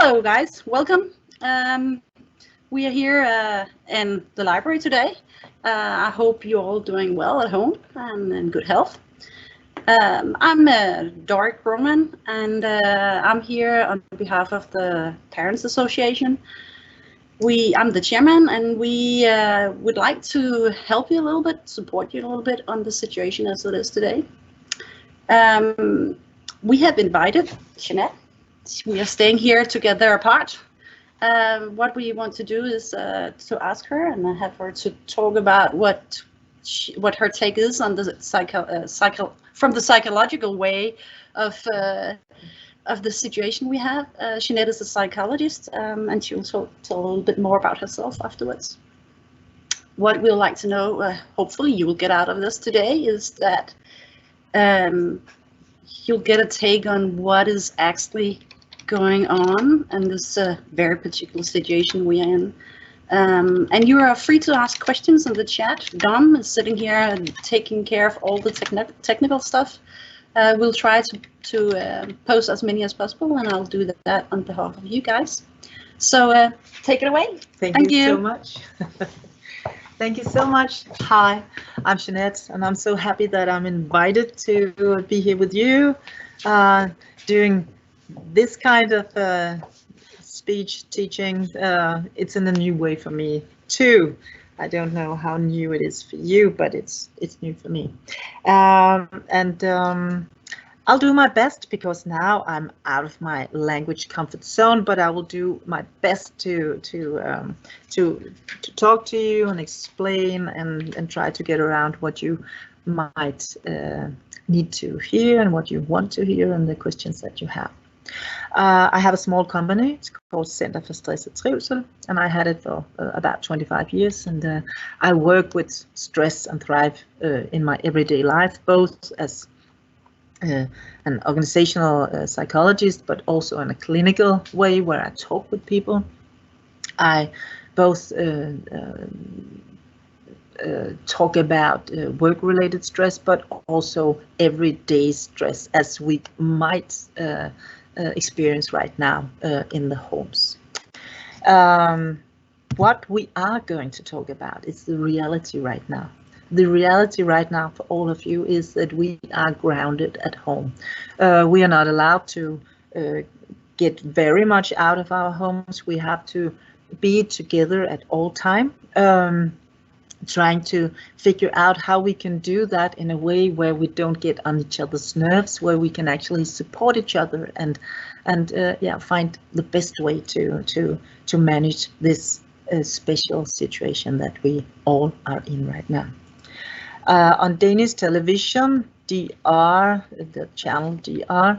Hello guys, welcome. We are here in the library today. I hope you're all doing well at home and in good health. I'm Dorit Broman, and I'm here on behalf of the Parents Association. I'm the chairman, and we would like to help you a little bit, support you a little bit on the situation as it is today. We have invited Jeanette. We are staying here together apart. What we want to do is to ask her and have her to talk about what her take is on the from the psychological way of the situation we have. Jeanette is a psychologist, and she will tell a little bit more about herself afterwards. What we'd like to know, hopefully you will get out of this today, is that you'll get a take on what is actually going on in this very particular situation we are in. And you are free to ask questions in the chat. Dom is sitting here and taking care of all the technical stuff. We'll try to post as many as possible, and I'll do that on behalf of you guys. So take it away. Thank you so much. Thank you so much. Hi, I'm Jeanette, and I'm so happy that I'm invited to be here with you doing this kind of speech teaching. It's in a new way for me too. I don't know how new it is for you, but it's new for me. I'll do my best, because now I'm out of my language comfort zone, but I will do my best to talk to you and explain and try to get around what you might need to hear and what you want to hear and the questions that you have. I have a small company. It's called Center for Stress og Trivsel, and I had it for about 25 years. And I work with stress and thrive in my everyday life, both as an organizational psychologist, but also in a clinical way where I talk with people. I both talk about work-related stress, but also everyday stress as we might experience right now in the homes. What we are going to talk about is the reality right now. The reality right now for all of you is that we are grounded at home. We are not allowed to get very much out of our homes. We have to be together at all time, trying to figure out how we can do that in a way where we don't get on each other's nerves, where we can actually support each other and find the best way to manage this special situation that we all are in right now. On Danish television, DR, the channel DR,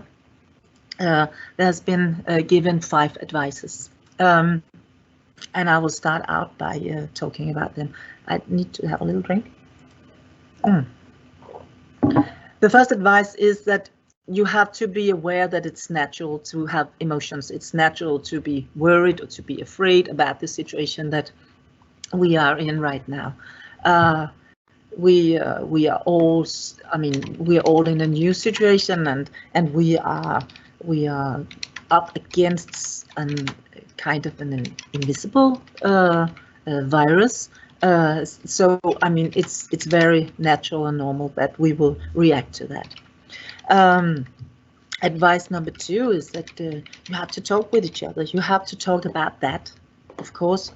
there has been given 5 advices. And I will start out by talking about them. I need to have a little drink. The first advice is that you have to be aware that it's natural to have emotions. It's natural to be worried or to be afraid about the situation that we are in right now. We are all, we are all in a new situation, and we are up against kind of an invisible virus. So it's very natural and normal that we will react to that. Advice number 2 is that you have to talk with each other. You have to talk about that, of course.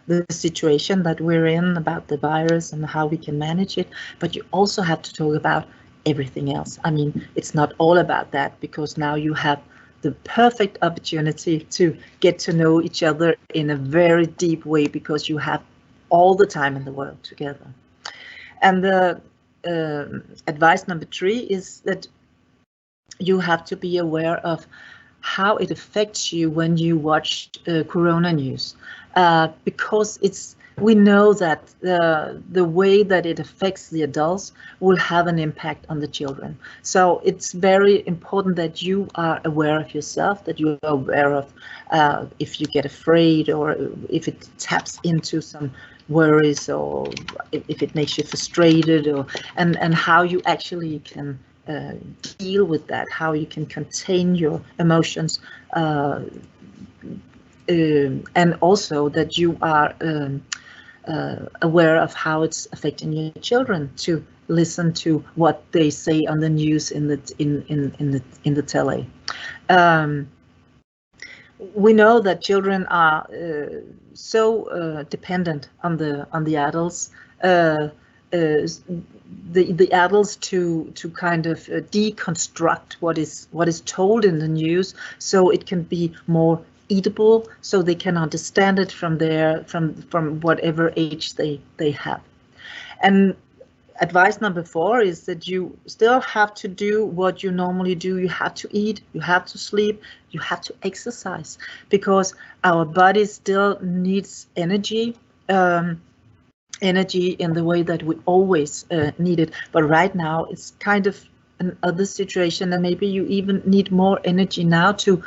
The situation that we're in, about the virus and how we can manage it, but you also have to talk about everything else. It's not all about that, because now you have the perfect opportunity to get to know each other in a very deep way, because you have all the time in the world together. And the advice number 3 is that you have to be aware of how it affects you when you watch Corona news, because we know that the way that it affects the adults will have an impact on the children. So it's very important that you are aware of yourself, that you are aware of if you get afraid, or if it taps into some worries, or if it makes you frustrated, and how you actually can deal with that, how you can contain your emotions and also that you are aware of how it's affecting your children, to listen to what they say on the news in the tele. We know that children are so dependent on the adults. The adults to kind of deconstruct what is told in the news, so it can be more eatable, so they can understand it from whatever age they have. And advice number 4 is that you still have to do what you normally do. You have to eat, you have to sleep, you have to exercise, because our body still needs energy. Energy in the way that we always need it, but right now it's kind of another situation, and maybe you even need more energy now to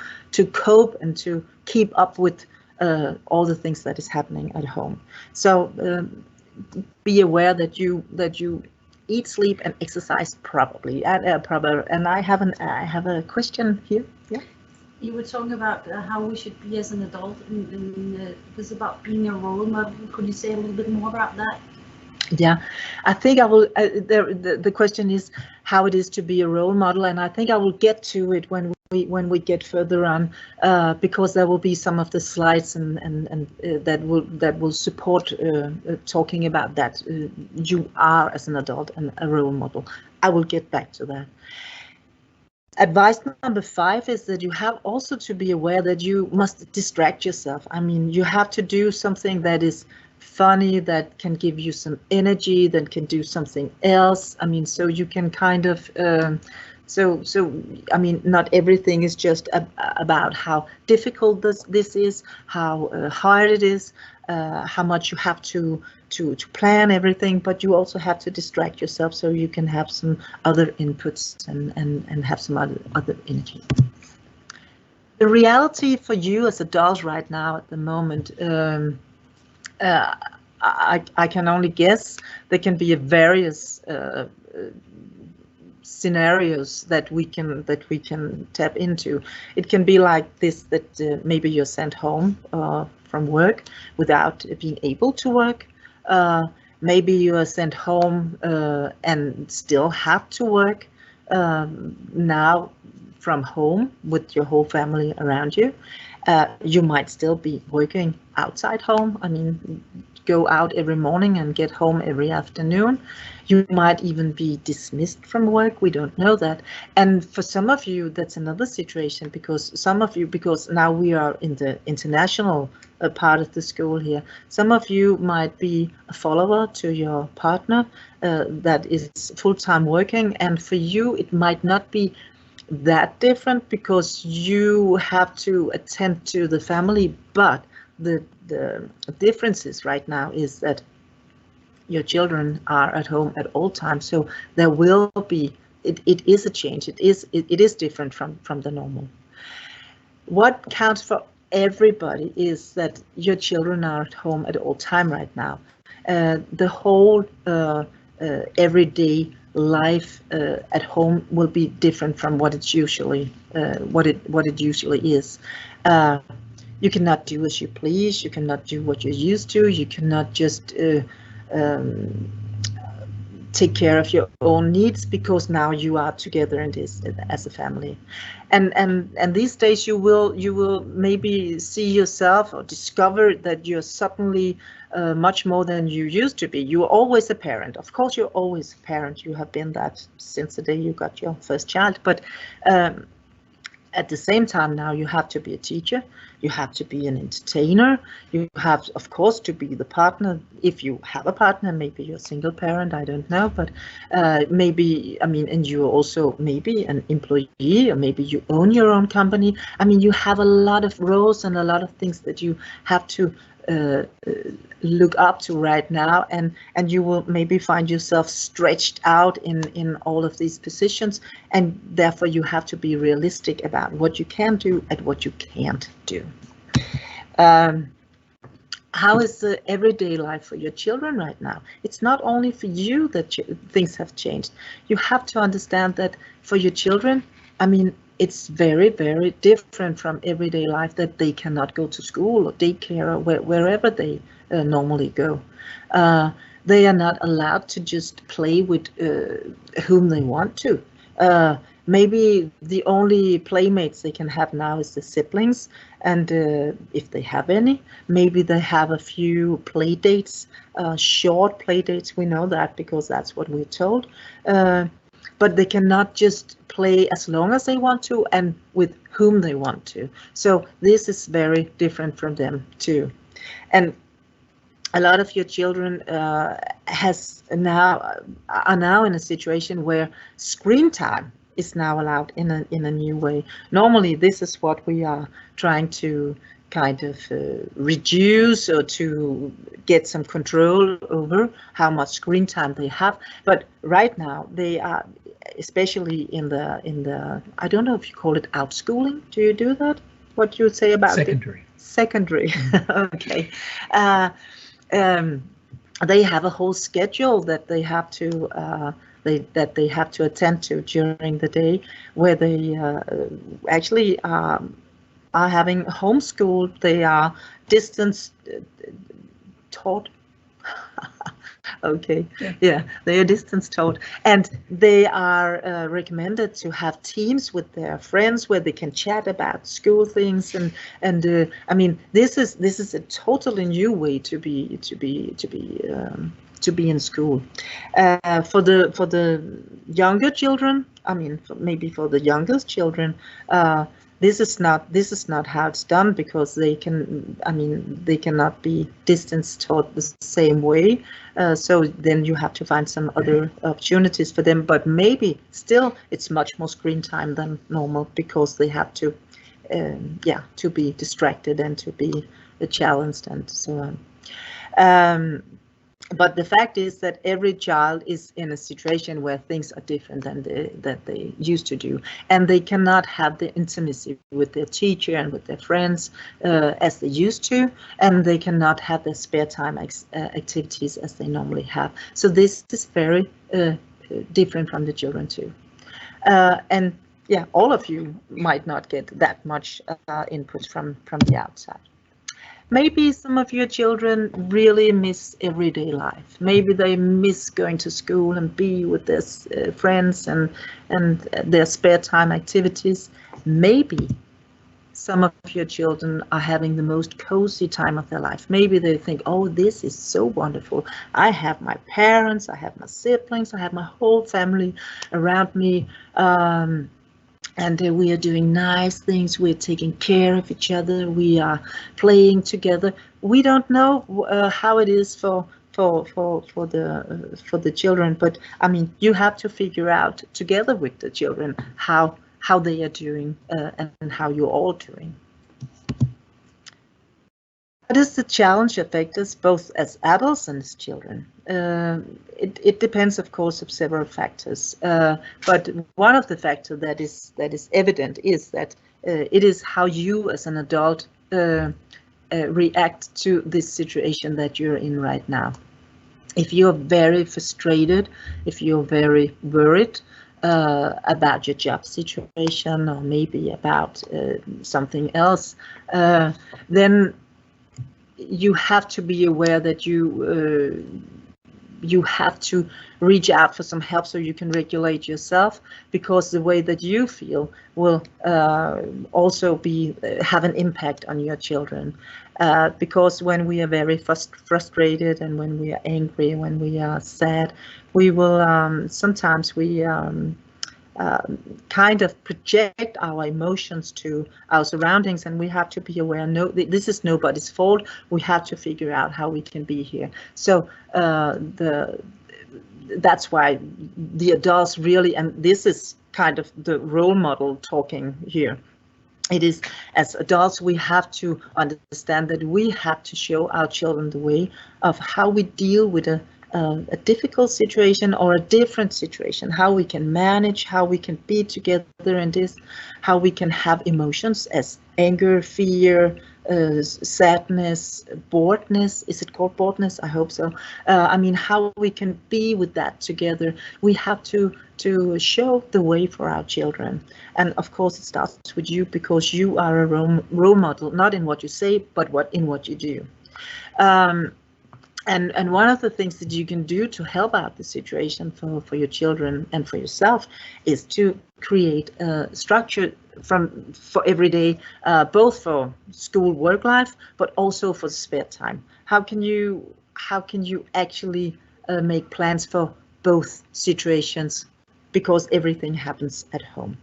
cope and to keep up with all the things that is happening at home. So be aware that you eat, sleep, and exercise properly proper. And I have a question here. Yeah. You were talking about how we should be as an adult, and this about being a role model. Could you say a little bit more about that? Yeah, I think I will. The question is how it is to be a role model, and I think I will get to it when we get further on, because there will be some of the slides and that will support talking about that. You are as an adult and a role model. I will get back to that. Advice number 5 is that you have also to be aware that you must distract yourself. I mean, you have to do something that is funny, that can give you some energy, that can do something else. I mean, so you can kind of, I mean, not everything is just about how difficult this is, how hard it is, how much you have to plan everything, but you also have to distract yourself so you can have some other inputs and have some other energy. The reality for you as adults right now at the moment, I can only guess. There can be various scenarios that we can tap into. It can be like this, that maybe you're sent home from work without being able to work. Maybe you are sent home and still have to work now from home with your whole family around you. You might still be working outside home. I mean, go out every morning and get home every afternoon. You might even be dismissed from work. We don't know that. And for some of you, that's another situation, because now we are in the international part of the school here. Some of you might be a follower to your partner that is full-time working, and for you it might not be that different because you have to attend to the family, but the differences right now is that your children are at home at all times, so there will be, it is a change, it is different from the normal. What counts for everybody is that your children are at home at all time right now. The whole everyday life at home will be different from what it's usually what it usually is. You cannot do as you please. You cannot do what you're used to. You cannot just take care of your own needs, because now you are together in this as a family. And these days you will maybe see yourself or discover that you're suddenly much more than you used to be. You were always a parent. Of course, you're always a parent. You have been that since the day you got your first child. But at the same time now you have to be a teacher, you have to be an entertainer, you have, of course, to be the partner. If you have a partner, maybe you're a single parent, I don't know, but maybe, I mean, and you're also maybe an employee, or maybe you own your own company. I mean, you have a lot of roles and a lot of things that you have to look up to right now, and you will maybe find yourself stretched out in all of these positions, and therefore you have to be realistic about what you can do and what you can't do. How is the everyday life for your children right now? It's not only for you that things have changed. You have to understand that for your children, I mean, it's very, very different from everyday life, that they cannot go to school or daycare or wherever they normally go. They are not allowed to just play with whom they want to. Maybe the only playmates they can have now is the siblings, and if they have any, maybe they have a few play dates, short play dates. We know that because that's what we're told. But they cannot just play as long as they want to and with whom they want to. So this is very different from them too. And a lot of your children are now in a situation where screen time is now allowed in a new way. Normally, this is what we are trying to kind of reduce, or to get some control over how much screen time they have. But right now, they are, especially in the I don't know if you call it outschooling. Do you do that? What do you say about secondary? Secondary. Okay. They have a whole schedule that they have to attend to during the day, where they actually are having homeschooled. They are distance taught. Okay, yeah, they are distance taught, and they are recommended to have teams with their friends where they can chat about school things, and I mean, this is a totally new way to be in school. For the younger children, I mean, maybe for the youngest children, this is not how it's done, because they cannot be distance taught the same way. So then you have to find some other opportunities for them. But maybe still it's much more screen time than normal, because they have to to be distracted and to be challenged and so on. But the fact is that every child is in a situation where things are different than they used to do, and they cannot have the intimacy with their teacher and with their friends as they used to, and they cannot have their spare time activities as they normally have. So this is very different from the children too. And yeah, all of you might not get that much input from the outside. Maybe some of your children really miss everyday life. Maybe they miss going to school and be with their friends and their spare time activities. Maybe some of your children are having the most cozy time of their life. Maybe they think, oh, this is so wonderful. I have my parents, I have my siblings, I have my whole family around me. And we are doing nice things. We're taking care of each other. We are playing together. We don't know how it is for the children, but I mean, you have to figure out together with the children how they are doing and how you're all doing. How does the challenge affect us both as adults and as children? It depends, of course, of several factors. But one of the factors that is evident is that it is how you as an adult react to this situation that you're in right now. If you're very frustrated, if you're very worried about your job situation, or maybe about something else, then you have to be aware that you have to reach out for some help so you can regulate yourself, because the way that you feel will also have an impact on your children. Because when we are very frustrated, and when we are angry, when we are sad, we will sometimes kind of project our emotions to our surroundings, and we have to be aware, no, this is nobody's fault. We have to figure out how we can be here. So that's why the adults really, and this is kind of the role model talking here. It is, as adults, we have to understand that we have to show our children the way of how we deal with a difficult situation or a different situation, how we can manage, how we can be together in this, how we can have emotions as anger, fear, sadness, boredness. Is it called boredness? I hope so. I mean, how we can be with that together. We have to show the way for our children. And of course, it starts with you, because you are a role model, not in what you say, but in what you do. And one of the things that you can do to help out the situation for your children and for yourself is to create a structure for every day, both for school work life, but also for spare time. How can you actually make plans for both situations, because everything happens at home?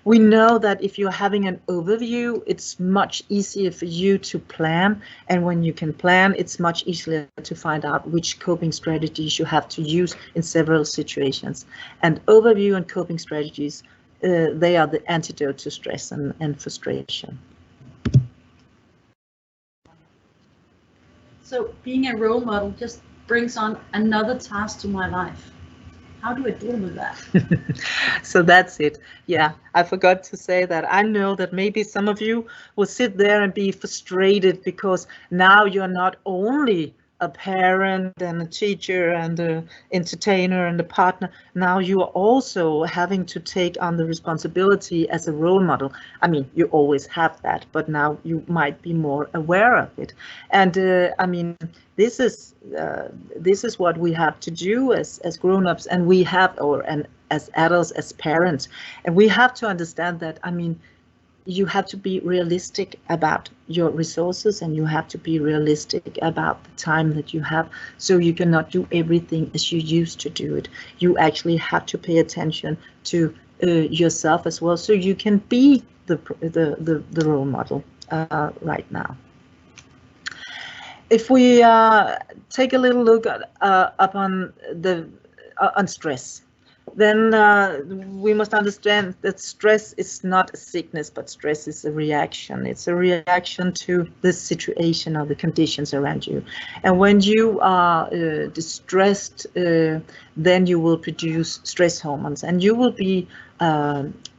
We know that if you're having an overview, it's much easier for you to plan. And when you can plan, it's much easier to find out which coping strategies you have to use in several situations. And overview and coping strategies, they are the antidote to stress and frustration. So being a role model just brings on another task to my life. How do I deal with that? So that's it. Yeah, I forgot to say that. I know that maybe some of you will sit there and be frustrated, because now you're not only a parent and a teacher and an entertainer and a partner. Now you are also having to take on the responsibility as a role model. I mean, you always have that, but now you might be more aware of it. And I mean, this is what we have to do as grown-ups, and we have, and as adults, as parents, and we have to understand that. I mean, you have to be realistic about your resources, and you have to be realistic about the time that you have, so you cannot do everything as you used to do it. You actually have to pay attention to yourself as well, so you can be the role model right now. If we take a little look at, upon on stress, then we must understand that stress is not a sickness, but stress is a reaction. It's a reaction to the situation or the conditions around you. And when you are distressed, then you will produce stress hormones, and you will be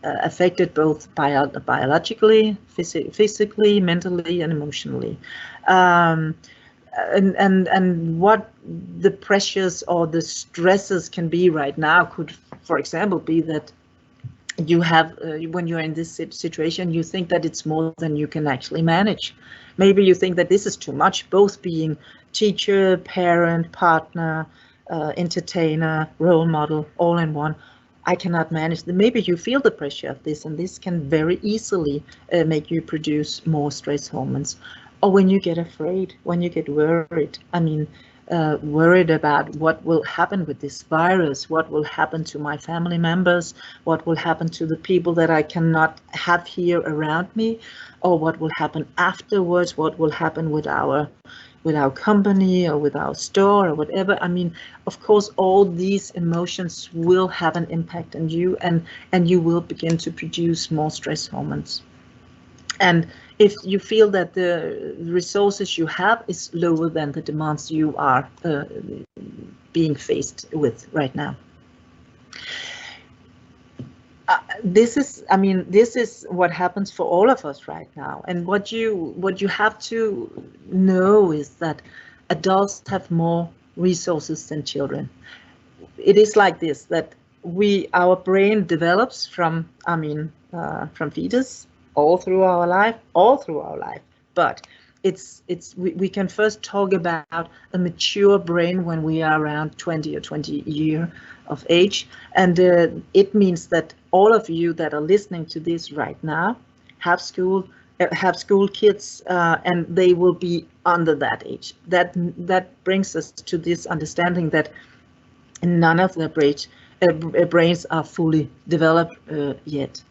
affected both biologically, physically, mentally, and emotionally. And what the pressures or the stresses can be right now could, for example, be that you have, when you're in this situation, you think that it's more than you can actually manage. Maybe you think that this is too much, both being teacher, parent, partner, entertainer, role model, all in one. I cannot manage. Maybe you feel the pressure of this, and this can very easily make you produce more stress hormones. Or when you get afraid, when you get worried, I mean, worried about what will happen with this virus, what will happen to my family members, what will happen to the people that I cannot have here around me, or what will happen afterwards, what will happen with our company or with our store or whatever. I mean, of course, all these emotions will have an impact on you, and you will begin to produce more stress hormones. And if you feel that the resources you have is lower than the demands you are being faced with right now. This is what happens for all of us right now. And what you have to know is that adults have more resources than children. It is like this, that our brain develops from fetus all through our life, but we can first talk about a mature brain when we are around 20 or 20 years of age, and it means that all of you that are listening to this right now have school kids, and they will be under that age. That brings us to this understanding that none of the brains are fully developed yet.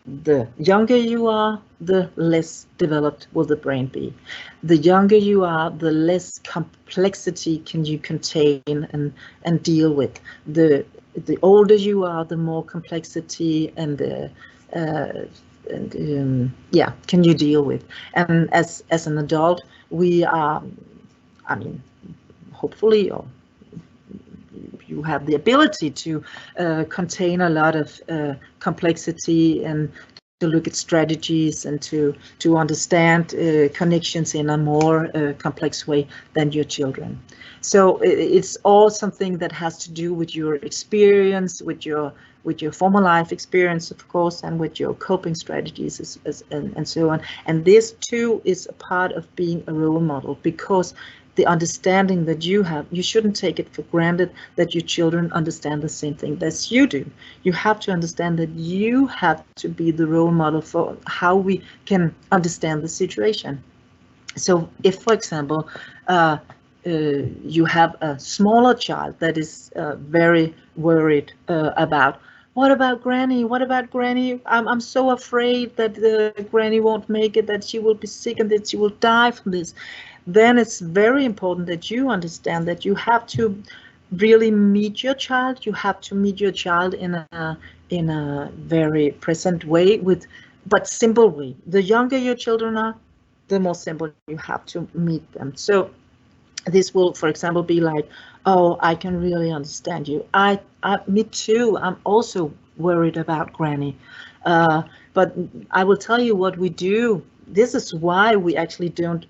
The younger you are, the less developed will the brain be. The younger you are, the less complexity can you contain and deal with. The older you are, the more complexity can you deal with. And as an adult, we are, hopefully, or you have the ability to contain a lot of complexity and look at strategies and to understand connections in a more complex way than your children. So it's all something that has to do with your experience, with your former life experience, of course, and with your coping strategies and so on. And this too is a part of being a role model, because the understanding that you have, you shouldn't take it for granted that your children understand the same thing as you do. You have to understand that you have to be the role model for how we can understand the situation. So if, for example, you have a smaller child that is very worried about, what about Granny? What about Granny? I'm so afraid that Granny won't make it, that she will be sick and that she will die from this. Then it's very important that you understand that you have to really meet your child. You have to meet your child in a very present way, but simple way. The younger your children are, the more simple you have to meet them. So this will, for example, be like, oh, I can really understand you. Me too. I'm also worried about Granny. But I will tell you what we do. This is why we actually don't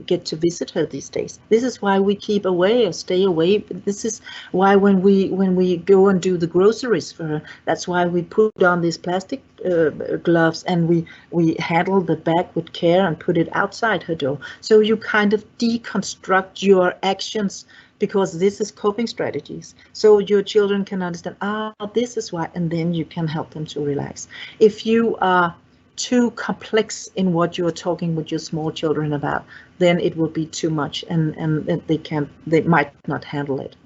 get to visit her these days. This is why we keep away or stay away. This is why when we go and do the groceries for her, that's why we put on these plastic gloves, and we handle the bag with care and put it outside her door. So you kind of deconstruct your actions, because this is coping strategies. So your children can understand, this is why, and then you can help them to relax. If you are too complex in what you're talking with your small children about, then it will be too much, and they might not handle it.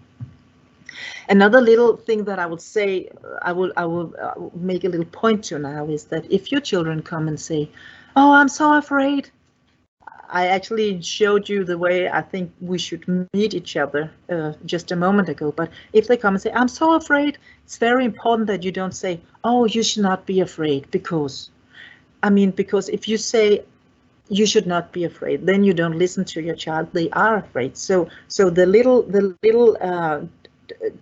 Another little thing that I would say, I will make a little point to now, is that if your children come and say, oh, I'm so afraid, I actually showed you the way I think we should meet each other just a moment ago. But if they come and say, I'm so afraid, it's very important that you don't say, oh, you should not be afraid, because if you say you should not be afraid, then you don't listen to your child. They are afraid. So the little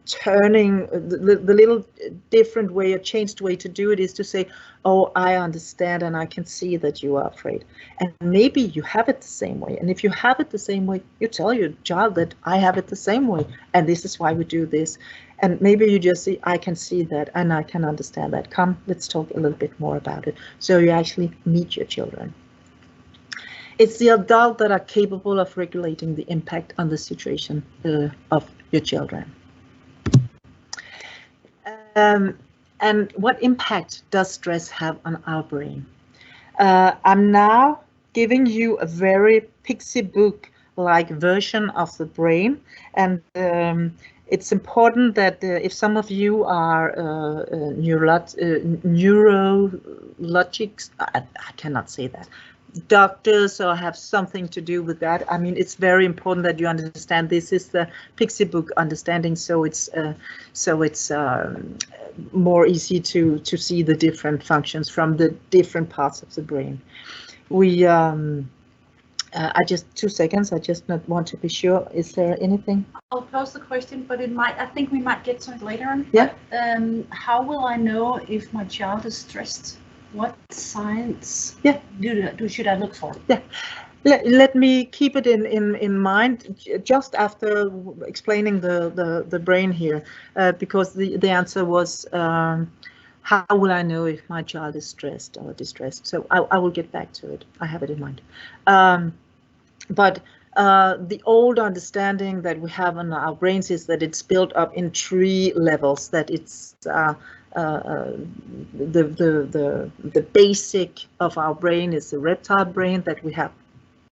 turning, the little different way, a changed way to do it is to say, oh, I understand and I can see that you are afraid. And maybe you have it the same way. And if you have it the same way, you tell your child that I have it the same way, and this is why we do this. And maybe you just say, I can see that and I can understand that. Come, let's talk a little bit more about it. So you actually meet your children. It's the adult that are capable of regulating the impact on the situation of your children. And what impact does stress have on our brain? I'm now giving you a very pixie book-like version of the brain, and it's important that if some of you are neurologics, I cannot say that, doctors or have something to do with that. I mean, it's very important that you understand this is the pixie book understanding, so it's more easy to see the different functions from the different parts of the brain. We I just 2 seconds. I just not want to be sure. Is there anything? I'll pose the question, but I think we might get to it later on. Yeah. But, how will I know if my child is stressed? What signs should I look for? Yeah. Let me keep it in mind just after explaining the brain here, because the answer was, how will I know if my child is stressed or distressed? So I will get back to it. I have it in mind. But the old understanding that we have in our brains is that it's built up in 3 levels, that it's the basic of our brain is the reptile brain that we have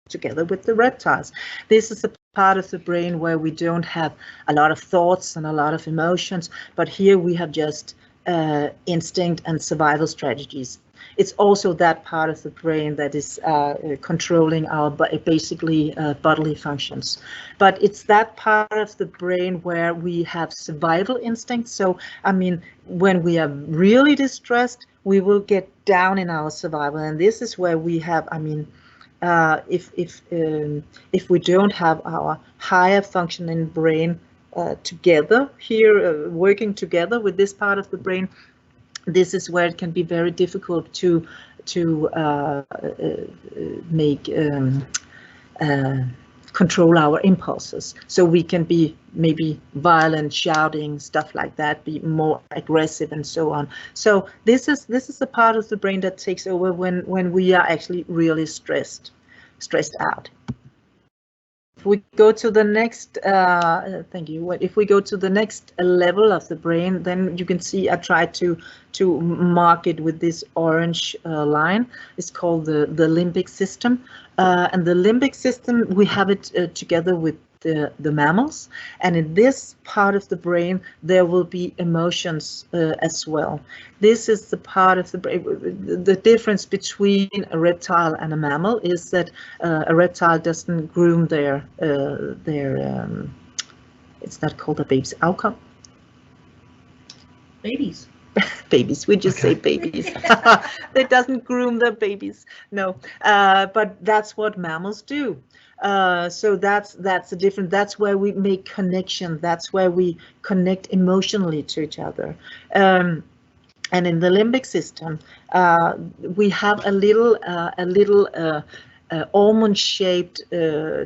together with the reptiles. This is a part of the brain where we don't have a lot of thoughts and a lot of emotions, but here we have just instinct and survival strategies. It's also that part of the brain that is controlling our basically bodily functions. But it's that part of the brain where we have survival instincts. So, I mean, when we are really distressed, we will get down in our survival. And this is where we have, I mean, if we don't have our higher functioning brain together here, working together with this part of the brain, this is where it can be very difficult to make control our impulses. So we can be maybe violent, shouting, stuff like that, be more aggressive and so on. So this is a part of the brain that takes over when we are actually really stressed out. If we go to the next, thank you. If we go to the next level of the brain, then you can see I tried to mark it with this orange line. It's called the limbic system, and the limbic system, we have it together with the mammals, and in this part of the brain there will be emotions as well. This is the part of the brain. The difference between a reptile and a mammal is that a reptile doesn't groom their it's not called a baby's outcome. Babies. Babies, we just say babies. They doesn't groom their babies, no, but that's what mammals do. So that's a different, that's where we make connection, that's where we connect emotionally to each other. And in the limbic system, we have a little almond-shaped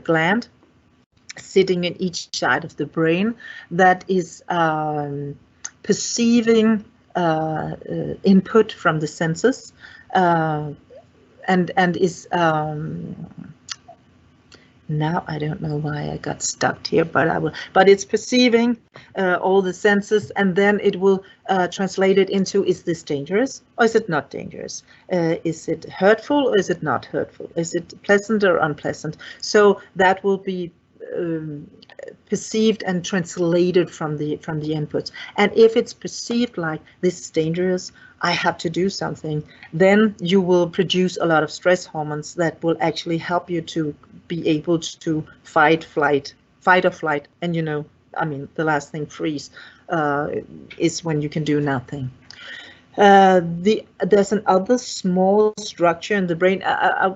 gland sitting in each side of the brain that is perceiving input from the senses, and is now I don't know why I got stuck here, but it's perceiving all the senses, and then it will translate it into, is this dangerous or is it not dangerous? Is it hurtful or is it not hurtful? Is it pleasant or unpleasant? So that will be perceived and translated from the inputs. And if it's perceived like this is dangerous, I have to do something, then you will produce a lot of stress hormones that will actually help you to be able to fight or flight. And I mean, the last thing, freeze, is when you can do nothing. There's another small structure in the brain.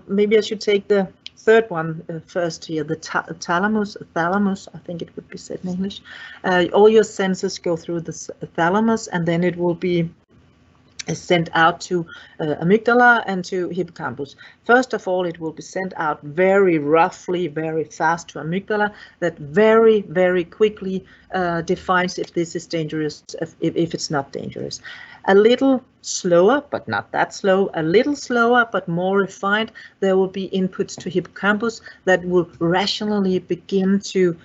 Maybe I should take the third one first here, the thalamus, I think it would be said in English. All your senses go through the thalamus, and then it will be sent out to amygdala and to hippocampus. First of all, it will be sent out very roughly, very fast to amygdala, that very, very quickly defines if this is dangerous, if it's not dangerous. A little slower, but not that slow, a little slower, but more refined, there will be inputs to hippocampus that will rationally begin to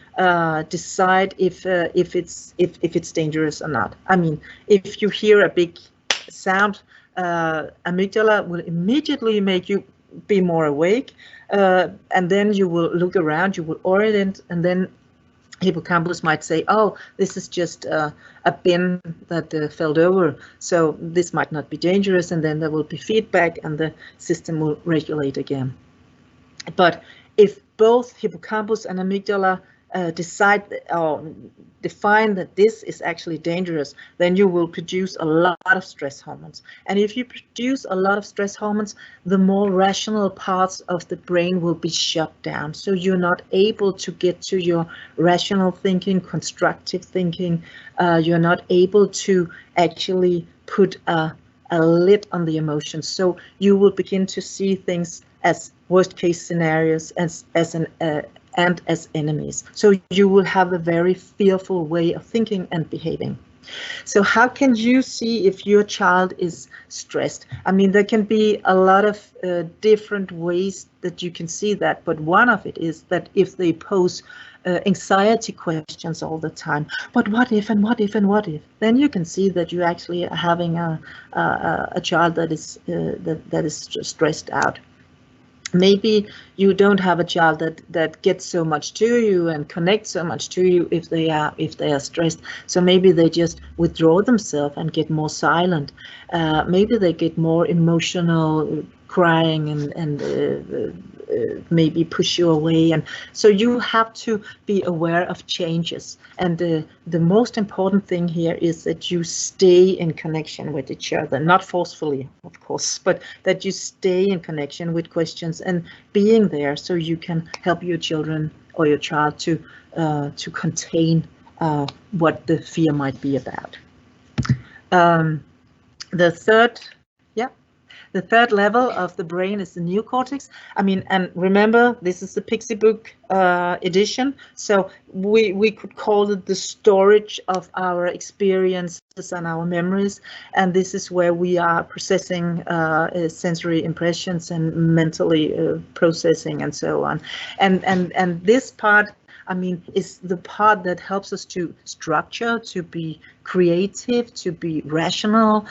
decide if it's dangerous or not. I mean, if you hear a big sound, amygdala will immediately make you be more awake, and then you will look around, you will orient, and then hippocampus might say, oh, this is just a bin that fell over, so this might not be dangerous, and then there will be feedback and the system will regulate again. But if both hippocampus and amygdala decide or define that this is actually dangerous, then you will produce a lot of stress hormones. And if you produce a lot of stress hormones, the more rational parts of the brain will be shut down. So you're not able to get to your rational thinking, constructive thinking. You're not able to actually put a lid on the emotions. So you will begin to see things as worst case scenarios, as enemies. So you will have a very fearful way of thinking and behaving. So how can you see if your child is stressed? I mean, there can be a lot of different ways that you can see that, but one of it is that if they pose anxiety questions all the time, but what if and what if and what if, then you can see that you actually are having a child that is stressed out. Maybe you don't have a child that gets so much to you and connects so much to you if they are stressed. So maybe they just withdraw themselves and get more silent. Maybe they get more emotional, crying and maybe push you away. And so you have to be aware of changes. And the most important thing here is that you stay in connection with each other, not forcefully, of course, but that you stay in connection with questions and being there so you can help your children or your child to contain what the fear might be about. The third, yeah, the third level of the brain is the neocortex. I mean, and remember, this is the Pixie Book edition, so we could call it the storage of our experiences and our memories, and this is where we are processing sensory impressions and mentally processing and so on. And this part, I mean, is the part that helps us to structure, to be creative, to be rational.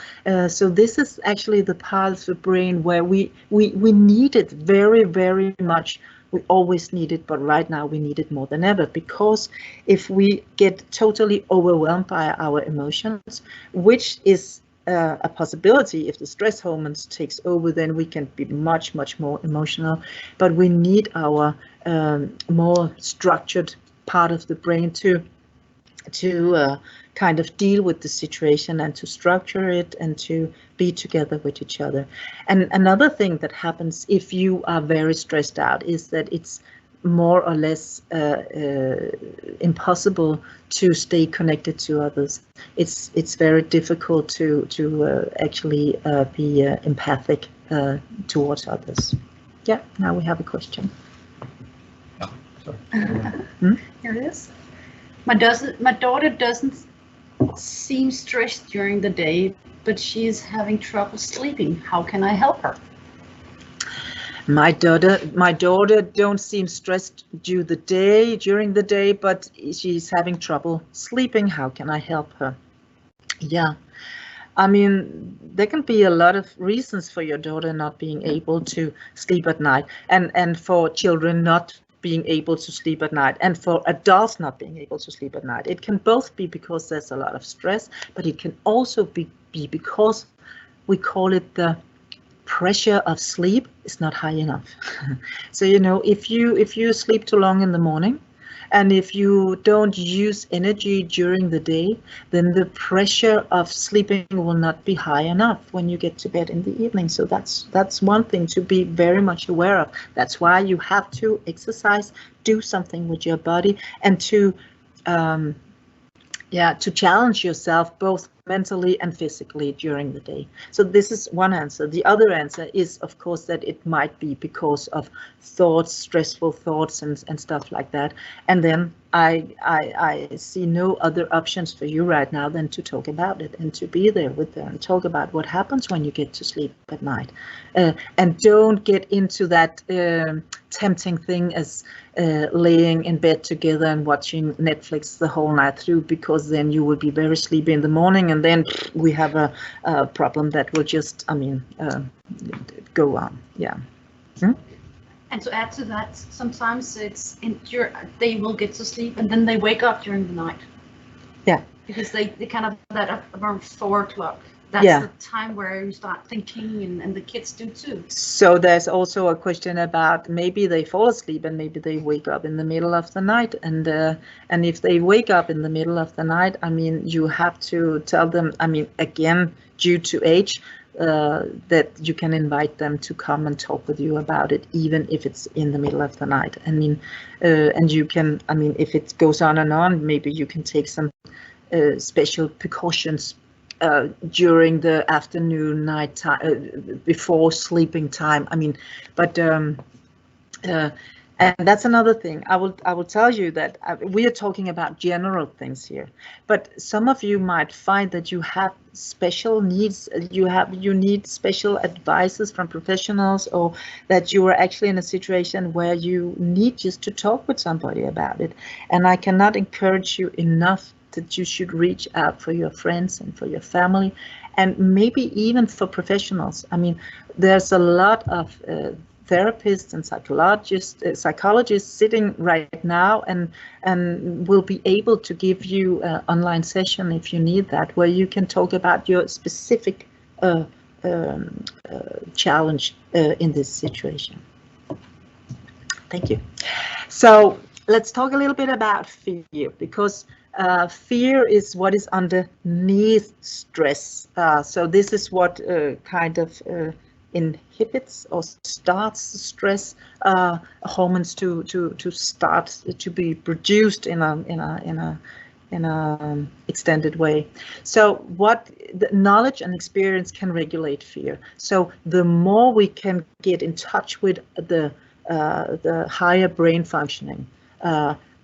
So this is actually the part of the brain where we need it very, very much. We always need it, but right now we need it more than ever, because if we get totally overwhelmed by our emotions, which is a possibility if the stress hormones takes over, then we can be much, much more emotional. But we need our more structured part of the brain to kind of deal with the situation and to structure it and to be together with each other. And another thing that happens if you are very stressed out is that it's more or less impossible to stay connected to others. It's very difficult to actually be empathic towards others. Yeah, now we have a question. Here it is. My daughter doesn't seem stressed during the day, but she's having trouble sleeping. How can I help her? My daughter don't seem stressed during the day, but she's having trouble sleeping. How can I help her? Yeah. I mean, there can be a lot of reasons for your daughter not being able to sleep at night, and for children not being able to sleep at night, and for adults not being able to sleep at night. It can both be because there's a lot of stress, but it can also be because we call it the pressure of sleep is not high enough. So, you know, if you sleep too long in the morning, and if you don't use energy during the day, then the pressure of sleeping will not be high enough when you get to bed in the evening. So that's one thing to be very much aware of. That's why you have to exercise, do something with your body, and to challenge yourself both mentally and physically during the day. So this is one answer. The other answer is, of course, that it might be because of thoughts, stressful thoughts and stuff like that. And then I see no other options for you right now than to talk about it and to be there with them and talk about what happens when you get to sleep at night. And don't get into that tempting thing as laying in bed together and watching Netflix the whole night through, because then you will be very sleepy in the morning, and then we have a problem that will just, go on. Yeah. And to add to that, sometimes they will get to sleep and then they wake up during the night. Yeah. Because they kind of that up around 4 o'clock. That's the time where you start thinking, and the kids do too. So there's also a question about maybe they fall asleep and maybe they wake up in the middle of the night. And if they wake up in the middle of the night, I mean, you have to tell them, I mean, again, due to age, that you can invite them to come and talk with you about it, even if it's in the middle of the night. I mean, and you can, I mean, if it goes on and on, maybe you can take some special precautions during the afternoon, night time, before sleeping time. I mean, but and that's another thing. I will tell you that we are talking about general things here, but some of you might find that you have special needs. You need special advices from professionals, or that you are actually in a situation where you need just to talk with somebody about it. And I cannot encourage you enough that you should reach out for your friends and for your family, and maybe even for professionals. I mean, there's a lot of therapists and psychologists sitting right now and will be able to give you an online session if you need that, where you can talk about your specific challenge in this situation. Thank you. So let's talk a little bit about fear, because fear is what is underneath stress. So this is what kind of inhibits or starts the stress hormones to start to be produced in a in a extended way. So what the knowledge and experience can regulate fear. So the more we can get in touch with the higher brain functioning,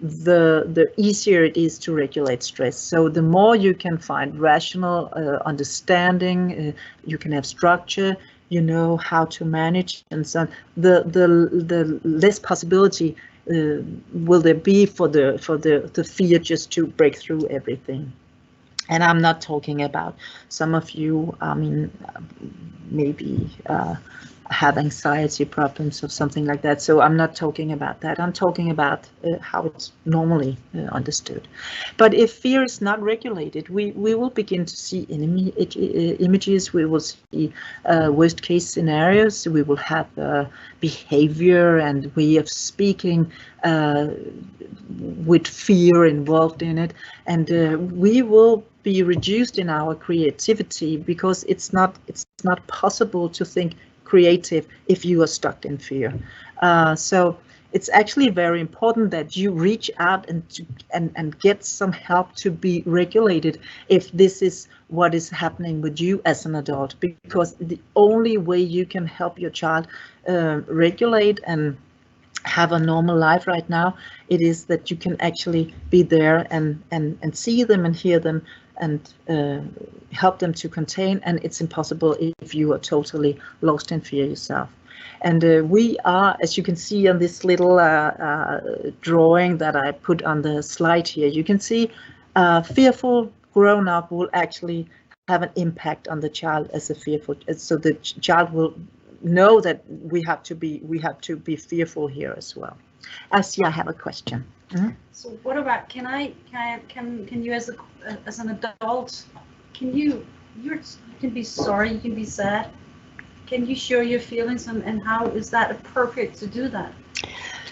the easier it is to regulate stress. So the more you can find rational understanding, you can have structure, you know how to manage, and so the less possibility will there be for the fear just to break through everything. And I'm not talking about some of you, I mean, maybe have anxiety problems or something like that. So I'm not talking about that. I'm talking about how it's normally understood. But if fear is not regulated, we will begin to see images. We will see worst case scenarios. We will have behavior and way of speaking with fear involved in it. And we will be reduced in our creativity because it's not possible to think creative if you are stuck in fear. So it's actually very important that you reach out and get some help to be regulated if this is what is happening with you as an adult, because the only way you can help your child regulate and have a normal life right now, it is that you can actually be there and see them and hear them and help them to contain. And it's impossible if you are totally lost in fear yourself. And we are, as you can see on this little drawing that I put on the slide here, you can see fearful grown-up will actually have an impact on the child as a fearful, so the child will know that we have to be fearful here as well. I see I have a question. Mm-hmm. So what about, can you as an adult, you can be sorry, you can be sad, can you share your feelings, and how is that appropriate to do that?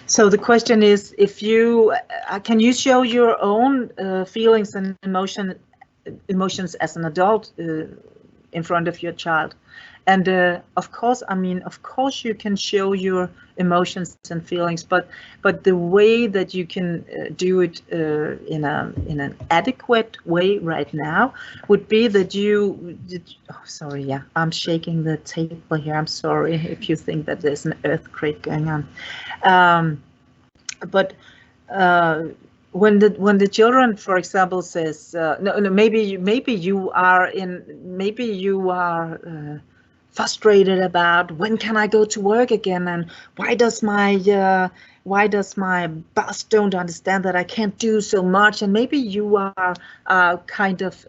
So the question is, if you can you show your own feelings and emotions as an adult in front of your child? And of course, I mean, of course you can show your emotions and feelings, but the way that you can do it in an adequate way right now would be that sorry, yeah, I'm shaking the table here. I'm sorry if you think that there's an earthquake going on. But when the children, for example, says no, maybe you are frustrated about when can I go to work again, and why does my boss don't understand that I can't do so much, and maybe you are kind of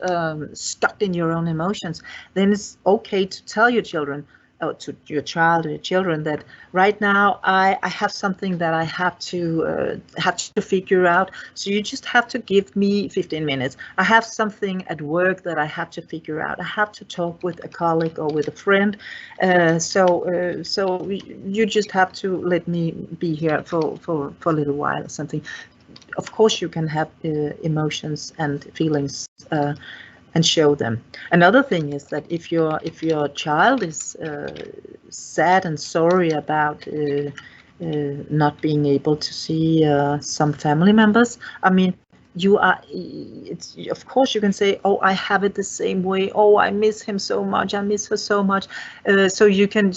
stuck in your own emotions. Then it's okay to tell your children, or to your child or your children, that right now I have something that I have to figure out. So you just have to give me 15 minutes. I have something at work that I have to figure out. I have to talk with a colleague or with a friend. So you just have to let me be here for a little while or something. Of course, you can have emotions and feelings and show them. Another thing is that if your child is sad and sorry about not being able to see some family members, I mean, of course you can say, oh, I have it the same way. Oh, I miss him so much. I miss her so much. So you can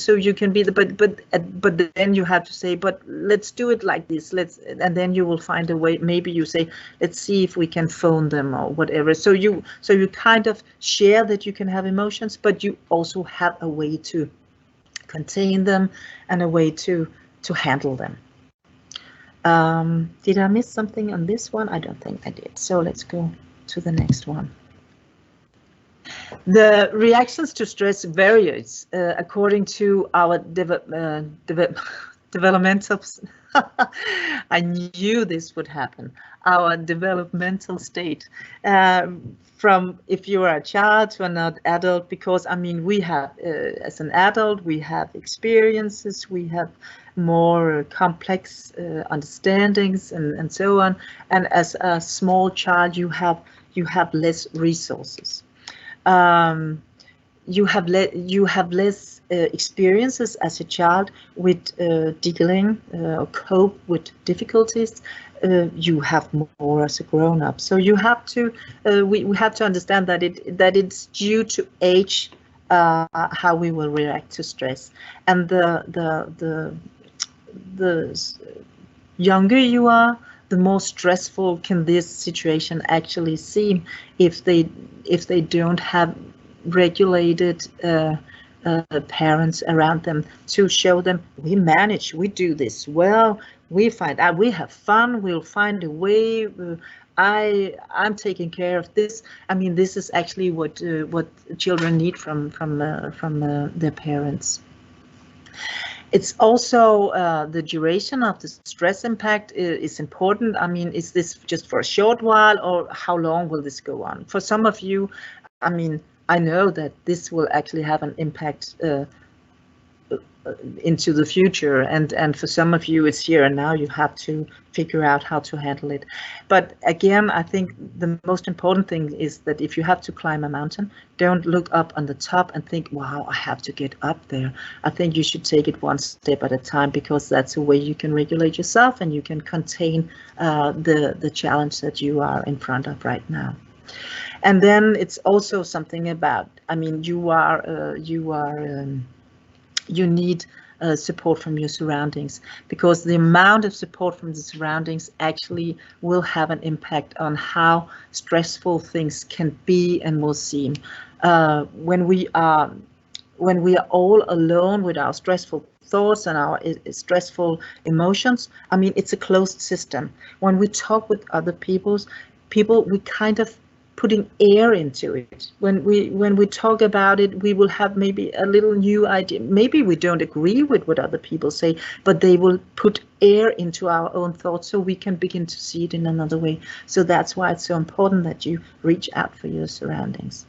be but then you have to say, but let's do it like this. And then you will find a way. Maybe you say, let's see if we can phone them or whatever. So you kind of share that you can have emotions, but you also have a way to contain them and a way to handle them. Did I miss something on this one? I don't think I did. So let's go to the next one. The reactions to stress varies according to our developmental. I knew this would happen. Our developmental state. From if you are a child to an adult, because I mean we have as an adult we have experiences, we have more complex understandings and so on, and as a small child you have less resources. You have less experiences as a child with dealing or cope with difficulties, you have more as a grown-up. So you have to, we have to understand that it's due to age how we will react to stress, and the younger you are, the more stressful can this situation actually seem if they don't have regulated parents around them to show them we manage, we do this well, we find out, we have fun, we'll find a way. I'm taking care of this. I mean, this is actually what children need from their parents. It's also the duration of the stress impact is important. I mean, is this just for a short while, or how long will this go on? For some of you, I mean, I know that this will actually have an impact into the future, and for some of you it's here and now. You have to figure out how to handle it. But again, I think the most important thing is that if you have to climb a mountain, don't look up on the top and think, wow, I have to get up there. I think you should take it one step at a time, because that's a way you can regulate yourself and you can contain the challenge that you are in front of right now. And then it's also something about, I mean, you need support from your surroundings, because the amount of support from the surroundings actually will have an impact on how stressful things can be and will seem. When we are all alone with our stressful thoughts and our stressful emotions, I mean, it's a closed system. When we talk with other people, we kind of putting air into it. When we talk about it, we will have maybe a little new idea. Maybe we don't agree with what other people say, but they will put air into our own thoughts so we can begin to see it in another way. So that's why it's so important that you reach out for your surroundings.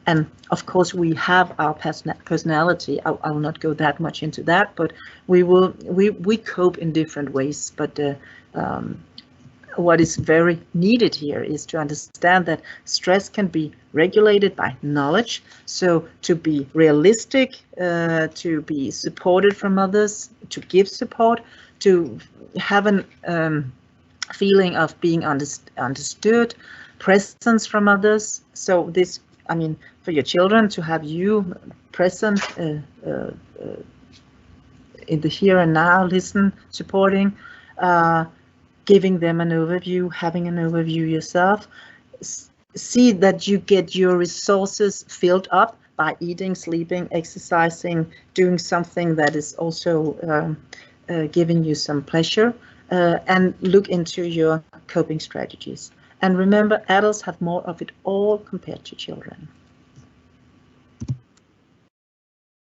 And of course, we have our personality. I will not go that much into that, but we cope in different ways. But what is very needed here is to understand that stress can be regulated by knowledge. So to be realistic, to be supported from others, to give support, to have an feeling of being understood, presence from others. So this, I mean, for your children to have you present in the here and now, listen, supporting, giving them an overview, having an overview yourself. See that you get your resources filled up by eating, sleeping, exercising, doing something that is also giving you some pleasure, and look into your coping strategies. And remember, adults have more of it all compared to children.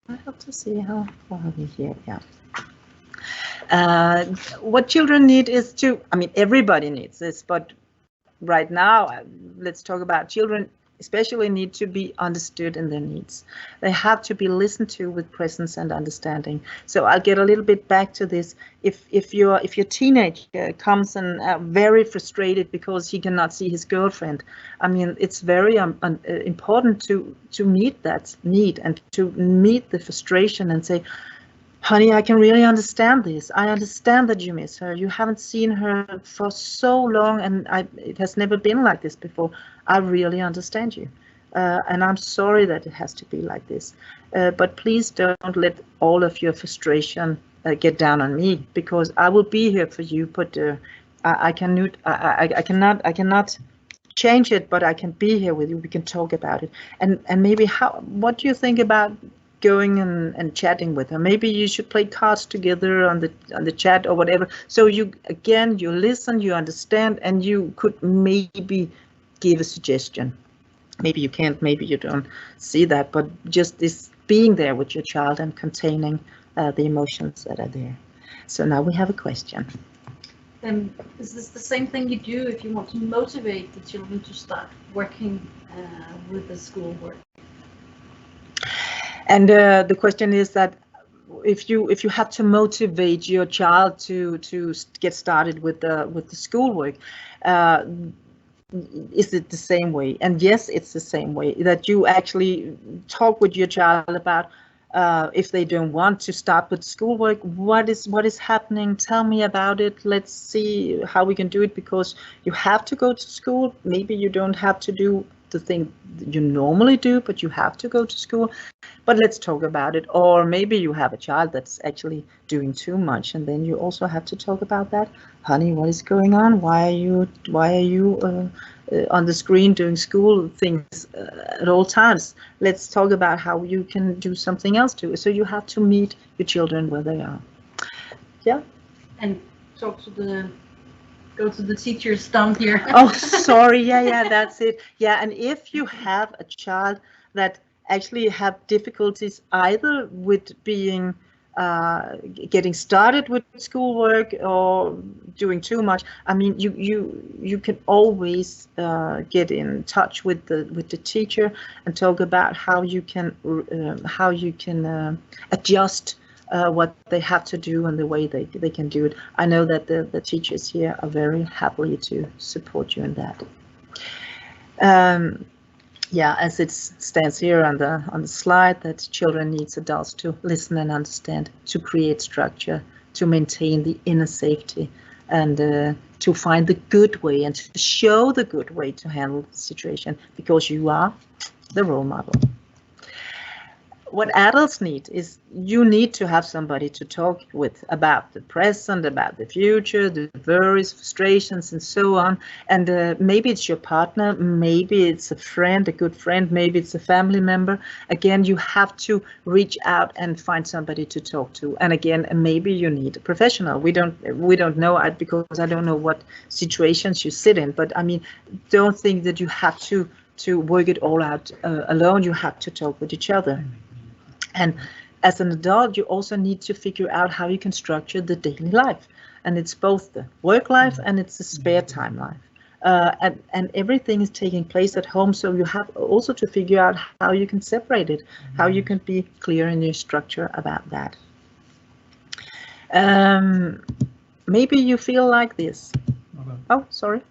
I have to see how far we're here. Yeah. What children need is to, I mean, everybody needs this, but right now, let's talk about children especially need to be understood in their needs. They have to be listened to with presence and understanding. So I'll get a little bit back to this. If your teenager comes and very frustrated because he cannot see his girlfriend, I mean, it's very important to meet that need and to meet the frustration and say, honey, I can really understand this. I understand that you miss her. You haven't seen her for so long, and it has never been like this before. I really understand you. And I'm sorry that it has to be like this. But please don't let all of your frustration get down on me, because I will be here for you, but I cannot change it, but I can be here with you. We can talk about it. And maybe what do you think about going and chatting with her? Maybe you should play cards together on the chat or whatever. So you listen, you understand, and you could maybe give a suggestion. Maybe you can't, maybe you don't see that, but just this being there with your child and containing the emotions that are there. So now we have a question. Is this the same thing you do if you want to motivate the children to start working with the schoolwork? And the question is that if you have to motivate your child to get started with the schoolwork, is it the same way? And yes, it's the same way, that you actually talk with your child about if they don't want to start with schoolwork, what is happening? Tell me about it. Let's see how we can do it, because you have to go to school. Maybe you don't have to do the thing you normally do, but you have to go to school. But let's talk about it. Or maybe you have a child that's actually doing too much, and then you also have to talk about that. Honey, what is going on? Why are you on the screen doing school things at all times? Let's talk about how you can do something else too. So you have to meet your children where they are. Yeah. And go to the teacher's thumb here. Oh, sorry. Yeah, that's it. Yeah, and if you have a child that actually have difficulties either with being getting started with schoolwork or doing too much, I mean, you can always get in touch with the teacher and talk about how you can adjust what they have to do and the way they can do it. I know that the teachers here are very happy to support you in that. Yeah, as it stands here on the slide, that children needs adults to listen and understand, to create structure, to maintain the inner safety, and to find the good way and to show the good way to handle the situation, because you are the role model. What adults need is, you need to have somebody to talk with about the present, about the future, the worries, frustrations, and so on. And maybe it's your partner, maybe it's a friend, a good friend, maybe it's a family member. Again, you have to reach out and find somebody to talk to. And again, maybe you need a professional. We don't know, because I don't know what situations you sit in. But I mean, don't think that you have to work it all out alone. You have to talk with each other. And as an adult, you also need to figure out how you can structure the daily life. And it's both the work life and it's the spare time life. And everything is taking place at home. So you have also to figure out how you can separate it, how you can be clear in your structure about that. Maybe you feel like this. Oh, sorry.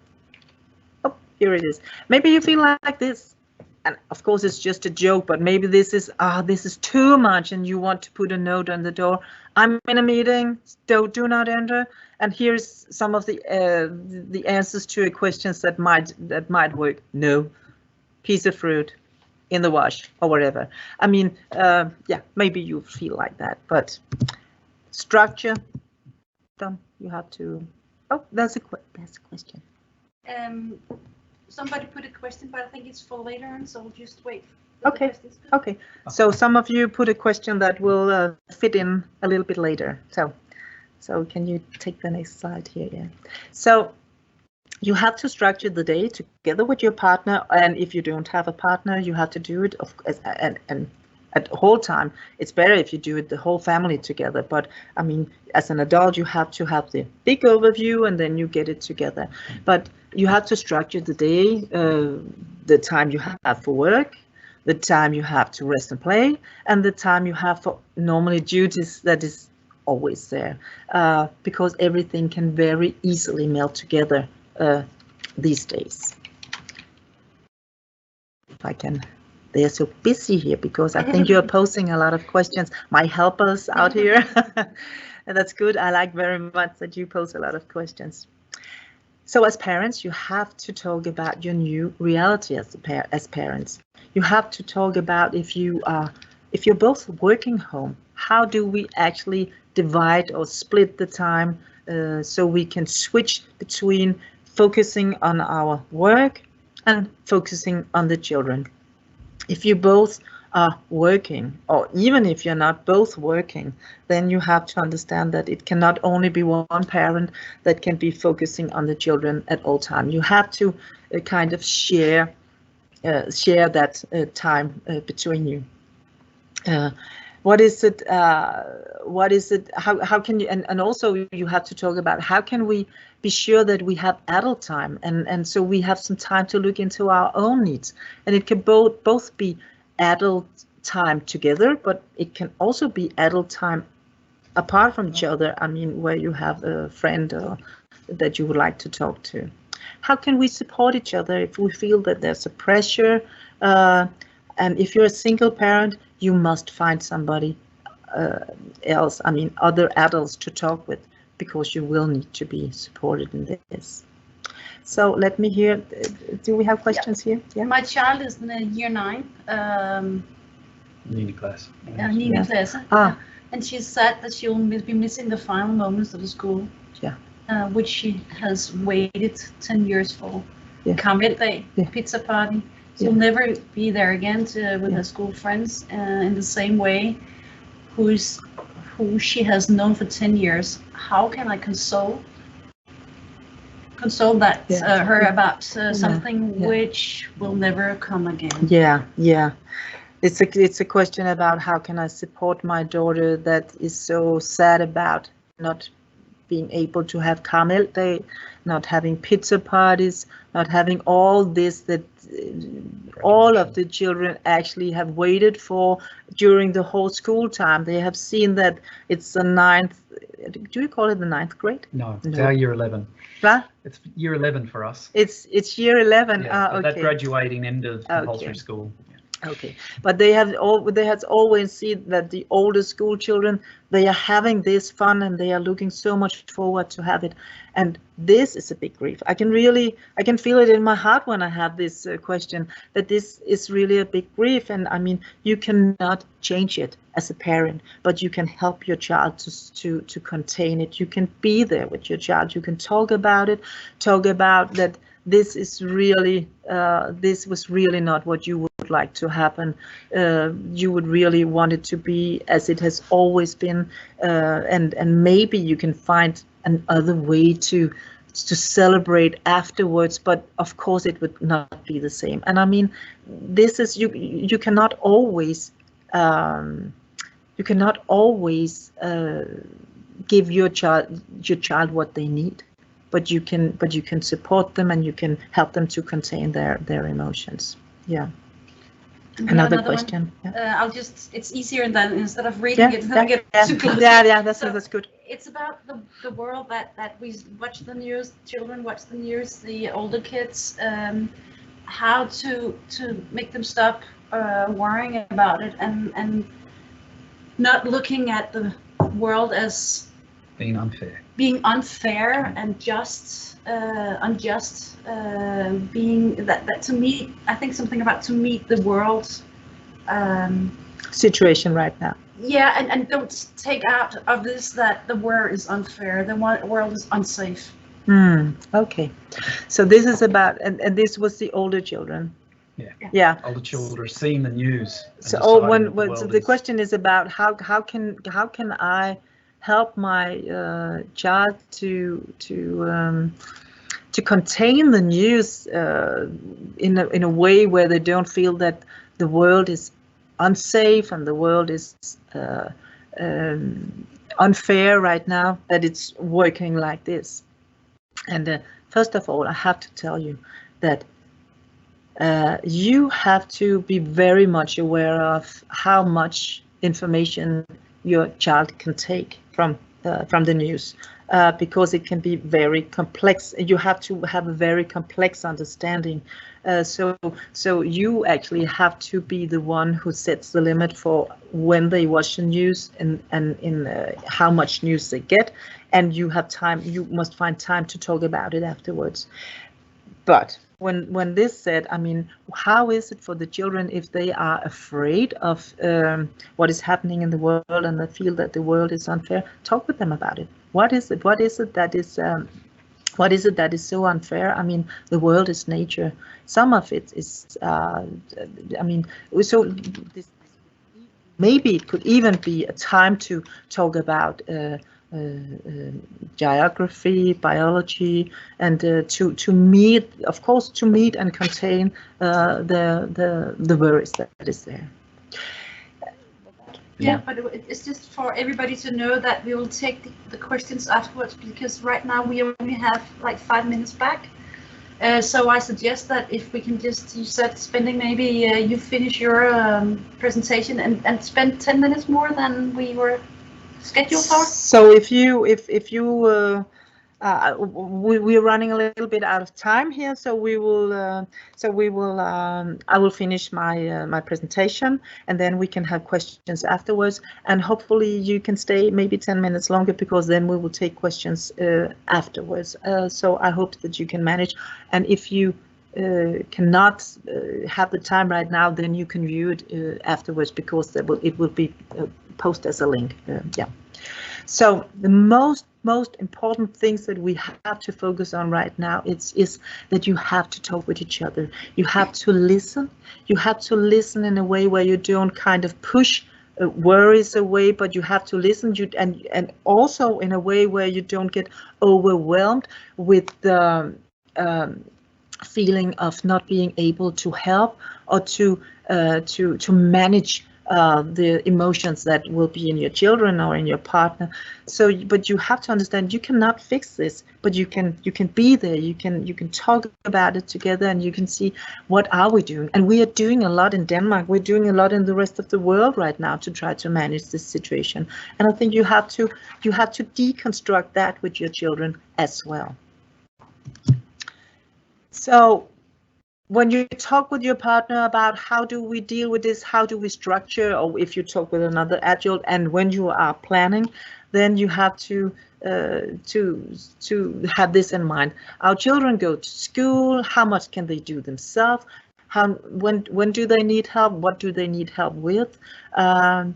Oh, here it is. Maybe you feel like this. And of course, it's just a joke, but maybe this is too much, and you want to put a note on the door. I'm in a meeting. Do not enter. And here's some of the answers to questions that might work. No, piece of fruit in the wash or whatever. I mean, yeah, maybe you feel like that, but structure. You have to. Oh, that's a question. Somebody put a question, but I think it's for later on, so we'll just wait. Okay. Okay. So some of you put a question that will fit in a little bit later. So can you take the next slide here? Yeah. So you have to structure the day together with your partner, and if you don't have a partner, you have to do it and at the whole time. It's better if you do it the whole family together. But I mean, as an adult, you have to have the big overview and then you get it together. But you have to structure the day, the time you have for work, the time you have to rest and play, and the time you have for normally duties that is always there, because everything can very easily melt together these days. If I can. They're so busy here because I think you're posing a lot of questions. My helpers out here. And that's good. I like very much that you pose a lot of questions. So as parents, you have to talk about your new reality as parents. You have to talk about if you're both working home, how do we actually divide or split the time so we can switch between focusing on our work and focusing on the children. If you both are working, or even if you're not both working, then you have to understand that it cannot only be one parent that can be focusing on the children at all time. You have to kind of share that time between you. What is it? How can you? And also you have to talk about how can we be sure that we have adult time, and so we have some time to look into our own needs. And it can both be adult time together, but it can also be adult time apart from each other. I mean, where you have a friend that you would like to talk to. How can we support each other if we feel that there's a pressure? And if you're a single parent, you must find somebody else, I mean other adults to talk with, because you will need to be supported in this. So let me hear, do we have questions here? Yeah. My child is in year 9. Nini class. Nini class. And she said that she will be missing the final moments of the school. Yeah. Which she has waited 10 years for. Yeah. Kamel-dag, Yeah. pizza party. She'll Yeah. never be there again with her school friends in the same way who she has known for 10 years. How can I console that her about something which will never come again? Yeah. It's a question about how can I support my daughter that is so sad about not being able to have Kamel-dag, not having pizza parties, not having all this that all of the children actually have waited for during the whole school time. They have seen that it's the 9th, do you call it the 9th grade? No, it's our year 11. What? It's year 11 for us. It's year 11. Yeah, okay. That graduating end of compulsory school. Okay, but they had always seen that the older school children, they are having this fun and they are looking so much forward to have it, and this is a big grief. I can feel it in my heart when I have this question, that this is really a big grief. And I mean, you cannot change it as a parent, but you can help your child to contain it. You can be there with your child. You can talk about it, talk about that this is really this was really not what you would like to happen. You would really want it to be as it has always been, and maybe you can find another way to celebrate afterwards, but of course it would not be the same. And I mean, this is you cannot always give your child what they need, but you can support them and you can help them to contain their emotions. Yeah. Another question. Yeah. It's easier than instead of reading it. That's good. It's about the world that we watch the news, children watch the news, the older kids, how to make them stop worrying about it and not looking at the world as being unfair and unjust, being that to me, I think something about to meet the world situation right now. Yeah, and don't take out of this that the world is unfair, the world is unsafe. Okay, so this is about, and this was the older children. Yeah. Older children are seeing the news. So the question is about how can I help my child to contain the news in a way where they don't feel that the world is unsafe and the world is unfair right now, that it's working like this. And first of all, I have to tell you that you have to be very much aware of how much information your child can take from the news, because it can be very complex. You have to have a very complex understanding. So you actually have to be the one who sets the limit for when they watch the news and in how much news they get, and you have time. You must find time to talk about it afterwards. But when this said, I mean, how is it for the children if they are afraid of what is happening in the world and they feel that the world is unfair? Talk with them about it. What is it that is so unfair? I mean, the world is nature. Some of it is, I mean, so this, maybe it could even be a time to talk about geography, biology, and to meet, of course, to meet and contain the worries that is there. Yeah, but it's just for everybody to know that we will take the questions afterwards, because right now we only have like 5 minutes back. So I suggest that if we can just, you said spending maybe you finish your presentation and spend 10 minutes more than we were scheduled for. So if you we're running a little bit out of time here, so we will. I will finish my presentation, and then we can have questions afterwards. And hopefully you can stay maybe 10 minutes longer, because then we will take questions afterwards. So I hope that you can manage. And if you cannot have the time right now, then you can view it afterwards, because it will be posted as a link. Yeah. So the most important things that we have to focus on right now is that you have to talk with each other. You have to listen. You have to listen in a way where you don't kind of push worries away, but you have to listen. And also in a way where you don't get overwhelmed with the feeling of not being able to help or to manage the emotions that will be in your children or in your partner. So, but you have to understand you cannot fix this, but you can be there. You can talk about it together, and you can see what are we doing. And we are doing a lot in Denmark. We're doing a lot in the rest of the world right now to try to manage this situation. And I think you have to deconstruct that with your children as well. So when you talk with your partner about how do we deal with this, how do we structure, or if you talk with another adult, and when you are planning, then you have to have this in mind. Our children go to school. How much can they do themselves? When do they need help? What do they need help with? And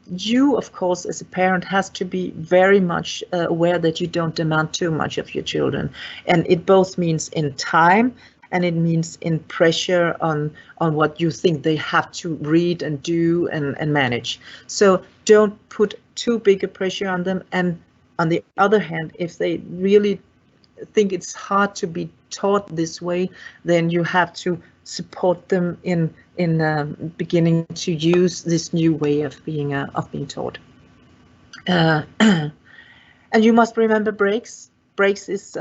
you, of course, as a parent, has to be very much aware that you don't demand too much of your children. And it both means in time, and it means in pressure on what you think they have to read and do and manage. So don't put too big a pressure on them. And on the other hand, if they really think it's hard to be taught this way, then you have to support them in beginning to use this new way of being taught. And you must remember breaks. Breaks is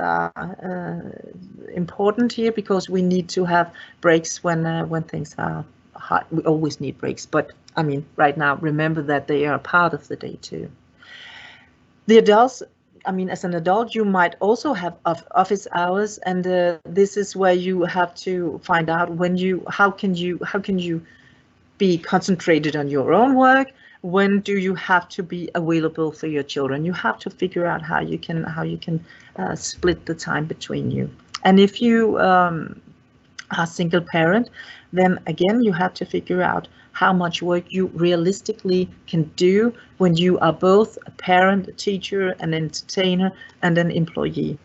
important here, because we need to have breaks when things are hard. We always need breaks, but I mean, right now, remember that they are part of the day too. The adults, I mean, as an adult, you might also have office hours, and this is where you have to find out how can you be concentrated on your own work. When do you have to be available for your children? You have to figure out how you can split the time between you. And if you are a single parent, then again you have to figure out how much work you realistically can do when you are both a parent, a teacher, an entertainer, and an employee.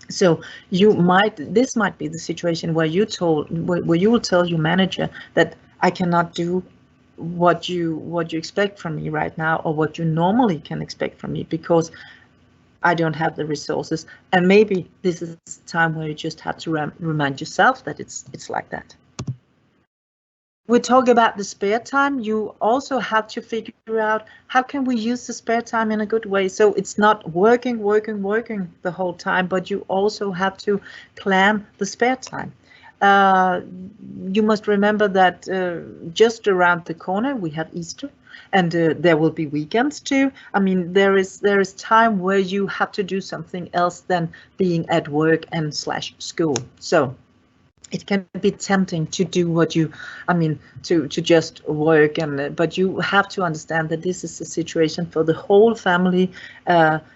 So this might be the situation where you will tell your manager that I cannot do what you expect from me right now, or what you normally can expect from me, because I don't have the resources. And maybe this is the time where you just have to remind yourself that it's like that. We talk about the spare time. You also have to figure out how can we use the spare time in a good way. So it's not working the whole time, but you also have to plan the spare time. You must remember that just around the corner we have Easter, and there will be weekends too. I mean, there is time where you have to do something else than being at work and / school. So it can be tempting to do to just work, but you have to understand that this is a situation for the whole family,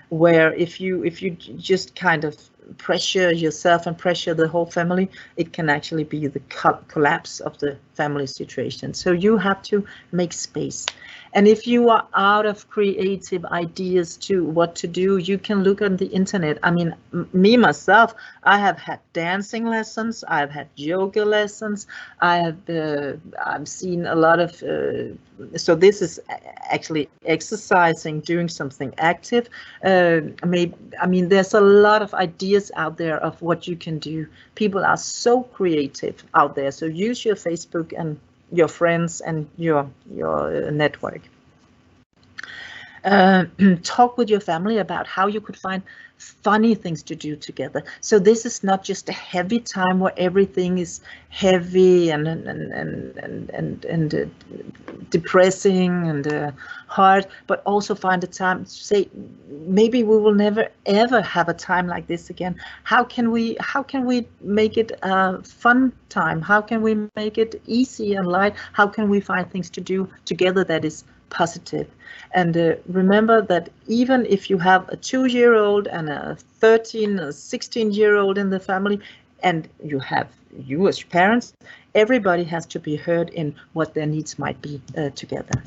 where if you just kind of pressure yourself and pressure the whole family, it can actually be the collapse of the family situation. So you have to make space. And if you are out of creative ideas to what to do, you can look on the internet. I mean, me myself, I have had dancing lessons, I've had yoga lessons, I've seen a lot of, so this is actually exercising, doing something active. There's a lot of ideas out there of what you can do. People are so creative out there. So use your Facebook and your friends and your network. Talk with your family about how you could find funny things to do together. So this is not just a heavy time where everything is heavy and depressing and hard, but also find a time to say, maybe we will never ever have a time like this again. How can we make it a fun time? How can we make it easy and light? How can we find things to do together that is positive? And remember that even if you have a 2-year-old and a 13 or 16-year-old in the family, and you as parents, everybody has to be heard in what their needs might be together.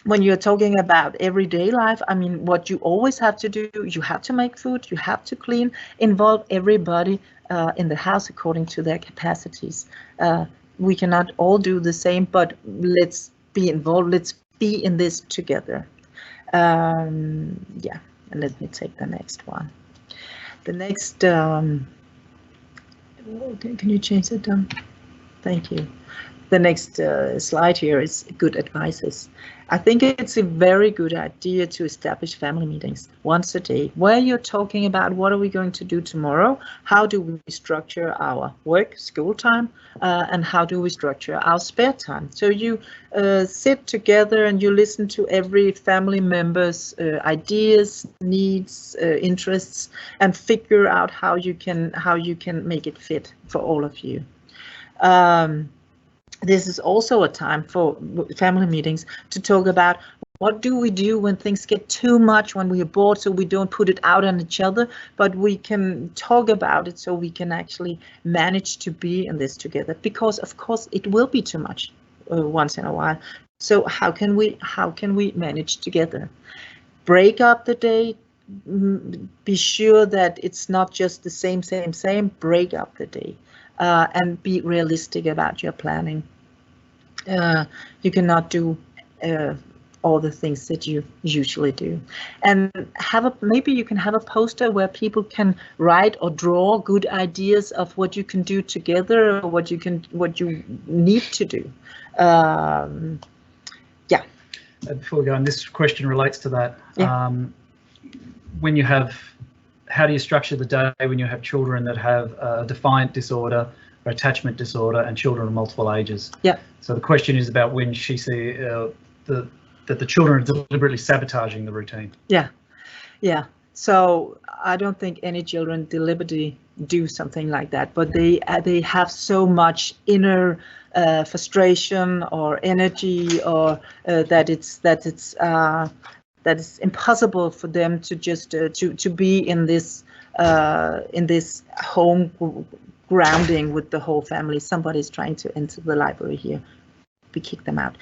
When you're talking about everyday life, I mean, what you always have to do, you have to make food, you have to clean, involve everybody in the house according to their capacities. We cannot all do the same, but let's be involved. Let's be in this together. Yeah, and let me take the next one. The next, okay, can you change it down? Thank you. The next slide here is good advices. I think it's a very good idea to establish family meetings once a day where you're talking about what are we going to do tomorrow, how do we structure our work, school time, and how do we structure our spare time. So you sit together and you listen to every family member's ideas, needs, interests, and figure out how you can make it fit for all of you. This is also a time for family meetings to talk about what do we do when things get too much, when we are bored, so we don't put it out on each other, but we can talk about it so we can actually manage to be in this together, because of course it will be too much once in a while. So how can we manage together? Break up the day, be sure that it's not just the same, break up the day. And be realistic about your planning. You cannot do all the things that you usually do, and maybe you can have a poster where people can write or draw good ideas of what you can do together, or what you need to do. Yeah. Before we go on, this question relates to that. Yeah. When you have, how do you structure the day when you have children that have a defiant disorder or attachment disorder and children of multiple ages? Yeah. So the question is about when she sees that the children are deliberately sabotaging the routine. Yeah. Yeah. So I don't think any children deliberately do something like that, but they have so much inner frustration or energy, or that it's impossible for them to just to be in this home grounding with the whole family. Somebody's trying to enter the library here. We kick them out.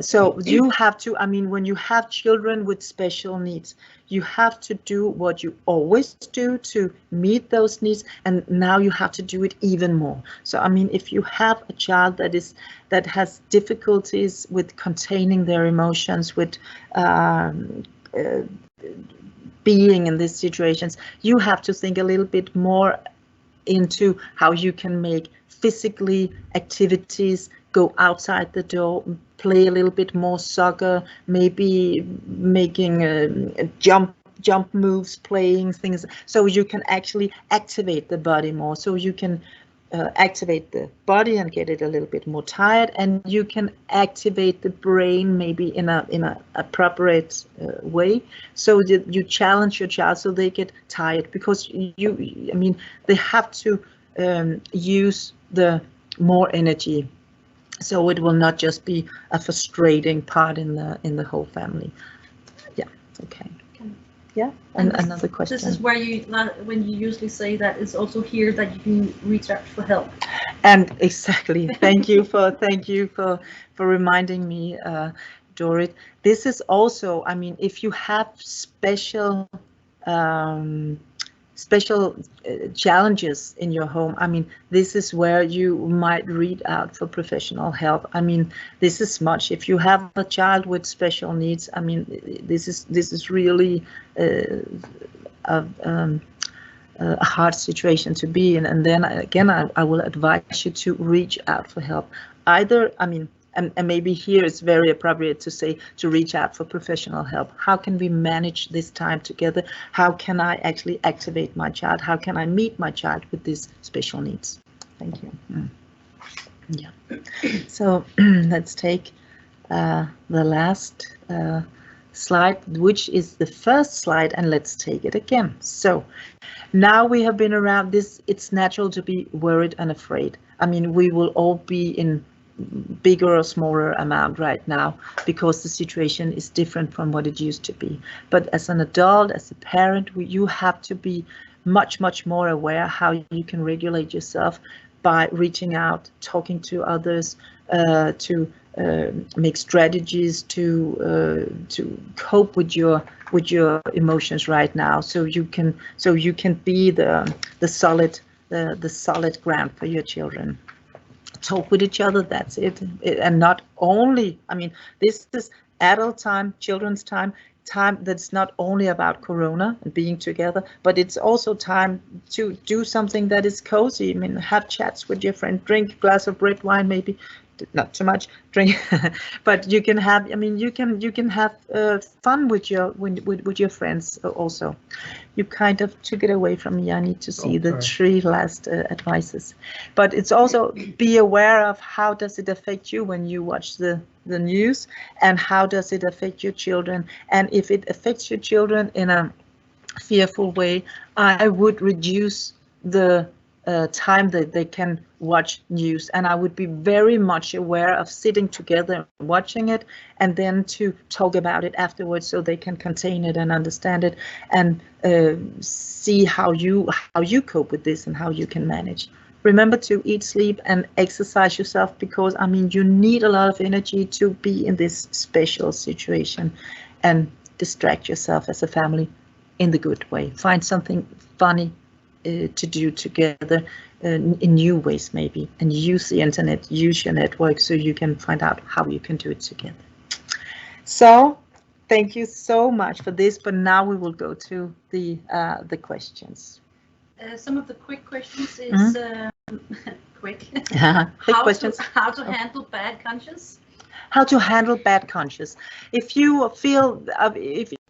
So you have to, I mean, when you have children with special needs, you have to do what you always do to meet those needs, and now you have to do it even more. So I mean, if you have a child that has difficulties with containing their emotions, with being in these situations, you have to think a little bit more into how you can make physically activities, go outside the door, play a little bit more soccer, maybe making jump moves, playing things, so you can actually activate the body more, so you can activate the body and get it a little bit more tired, and you can activate the brain maybe in a appropriate way, so that you challenge your child so they get tired, because I mean, they have to use the more energy, so it will not just be a frustrating part in the whole family. Yeah. Okay. Yeah. And another question. This is where when you usually say that it's also here that you can reach out for help. And exactly. Thank you for reminding me, Dorit. This is also, I mean, if you have special challenges in your home, I mean, this is where you might reach out for professional help. I mean, this is much. If you have a child with special needs, I mean, this is really a hard situation to be in. And then again, I will advise you to reach out for help. Either, I mean, and maybe here it's very appropriate to say to reach out for professional help. How can we manage this time together? How can I actually activate my child? How can I meet my child with these special needs? Thank you. Yeah. So let's take the last slide, which is the first slide, and let's take it again. So now we have been around this. It's natural to be worried and afraid. I mean, we will all be in bigger or smaller amount right now because the situation is different from what it used to be. But as an adult, as a parent, you have to be much more aware how you can regulate yourself by reaching out, talking to others, to make strategies to cope with your emotions right now, so you can be the solid ground for your children. Talk with each other, that's it. And not only, I mean, this is adult time, children's time that's not only about Corona and being together, but it's also time to do something that is cozy. I mean, have chats with your friend, drink a glass of red wine, maybe not too much drink, but you can have, I mean, you can have fun with your friends also. You kind of took it away from me. I need to see the 3 last advices, but it's also be aware of how does it affect you when you watch the news, and how does it affect your children. And if it affects your children in a fearful way, I would reduce the time that they can watch news, and I would be very much aware of sitting together and watching it, and then to talk about it afterwards so they can contain it and understand it, and see how you cope with this and how you can manage. Remember to eat, sleep, and exercise yourself, because I mean you need a lot of energy to be in this special situation, and distract yourself as a family in the good way. Find something funny to do together in new ways maybe, and use the internet, use your network so you can find out how you can do it together. So thank you so much for this, but now we will go to the questions. Some of the quick questions is quick. Questions. How to handle bad conscience. How to handle bad conscience. If you feel,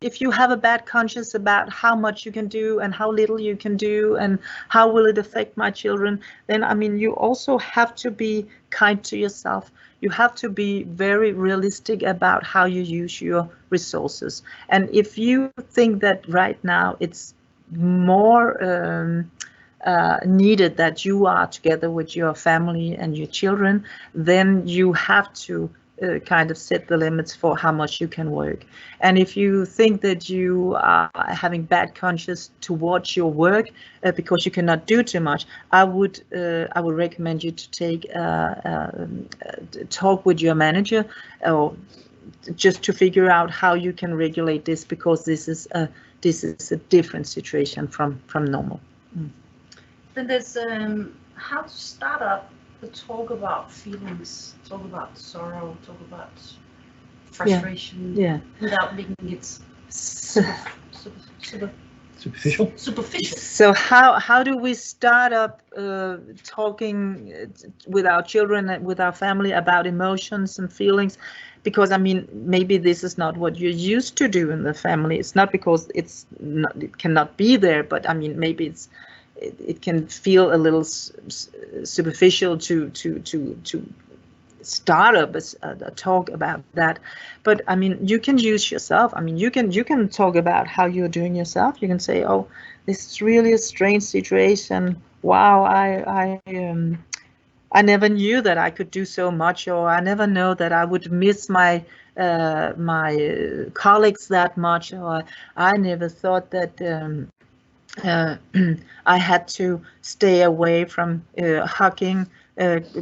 if you have a bad conscience about how much you can do and how little you can do and how will it affect my children, then I mean you also have to be kind to yourself. You have to be very realistic about how you use your resources. And if you think that right now it's more needed that you are together with your family and your children, then you have to kind of set the limits for how much you can work. And if you think that you are having bad conscience towards your work because you cannot do too much, I would recommend you to take talk with your manager, or just to figure out how you can regulate this, because this is a different situation from normal. Then there's how to start up the talk about feelings, talk about sorrow, talk about frustration, without making it superficial. So how do we start up talking with our children and with our family about emotions and feelings? Because I mean, maybe this is not what you're used to do in the family. It's not because it cannot be there, but I mean, maybe it can feel a little superficial to start up a talk about that. But I mean, you can use yourself. I mean, you can talk about how you're doing yourself. You can say, oh, this is really a strange situation. Wow, I never knew that I could do so much, or I never know that I would miss my colleagues that much, or I never thought that I had to stay away from hugging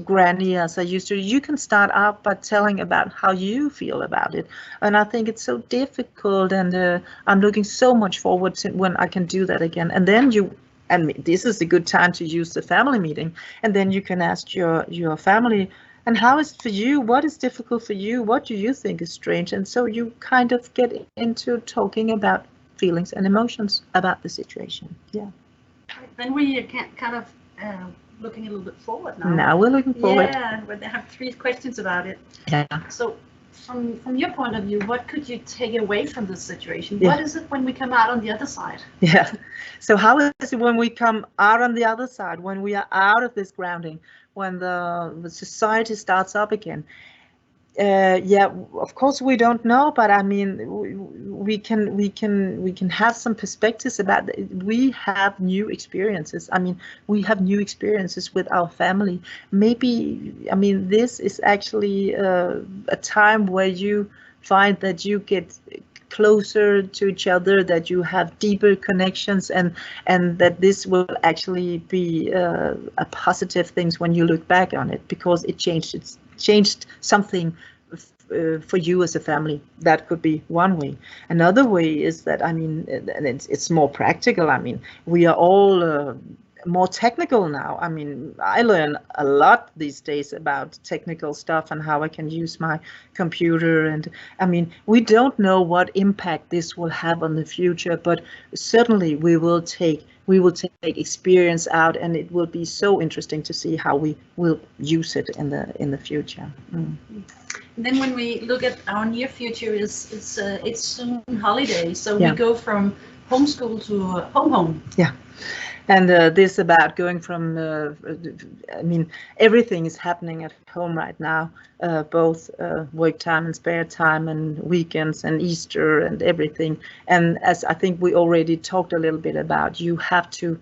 Granny as I used to. You can start out by telling about how you feel about it. And I think it's so difficult, and I'm looking so much forward to when I can do that again. And then this is a good time to use the family meeting. And then you can ask your family, and how is it for you? What is difficult for you? What do you think is strange? And so you kind of get into talking about feelings and emotions about the situation. Yeah. Then we can kind of looking a little bit forward now. Now we're looking forward. Yeah, but they have 3 questions about it. Yeah. So from your point of view, what could you take away from this situation? Yeah. What is it when we come out on the other side? Yeah. So how is it when we come out on the other side, when we are out of this grounding, when the society starts up again? Yeah, of course we don't know, but I mean, we can have some perspectives about it. We have new experiences. I mean, we have new experiences with our family. Maybe, I mean, this is actually a time where you find that you get closer to each other, that you have deeper connections, and that this will actually be a positive things when you look back on it, because it changed something for you as a family. That could be one way. Another way is that, I mean, and it's more practical. I mean, we are all more technical now. I mean, I learn a lot these days about technical stuff and how I can use my computer. And I mean, we don't know what impact this will have on the future, but certainly we will take experience out, and it will be so interesting to see how we will use it in the future. Then when we look at our near future, it's soon holiday, so Yeah. we go from homeschool to home. Yeah. And this about going from, I mean, everything is happening at home right now, both work time and spare time and weekends and Easter and everything. And as I think we already talked a little bit about, you have to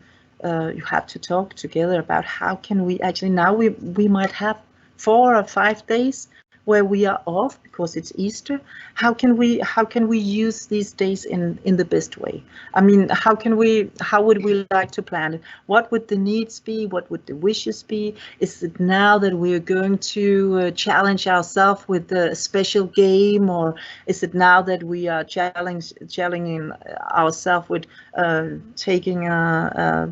talk together about how can we actually, now we might have 4 or 5 days where we are off because it's Easter. How can we use these days in the best way? I mean, how would we like to plan it? What would the needs be? What would the wishes be? Is it now that we are going to challenge ourselves with a special game, or is it now that we are challenging ourselves with taking a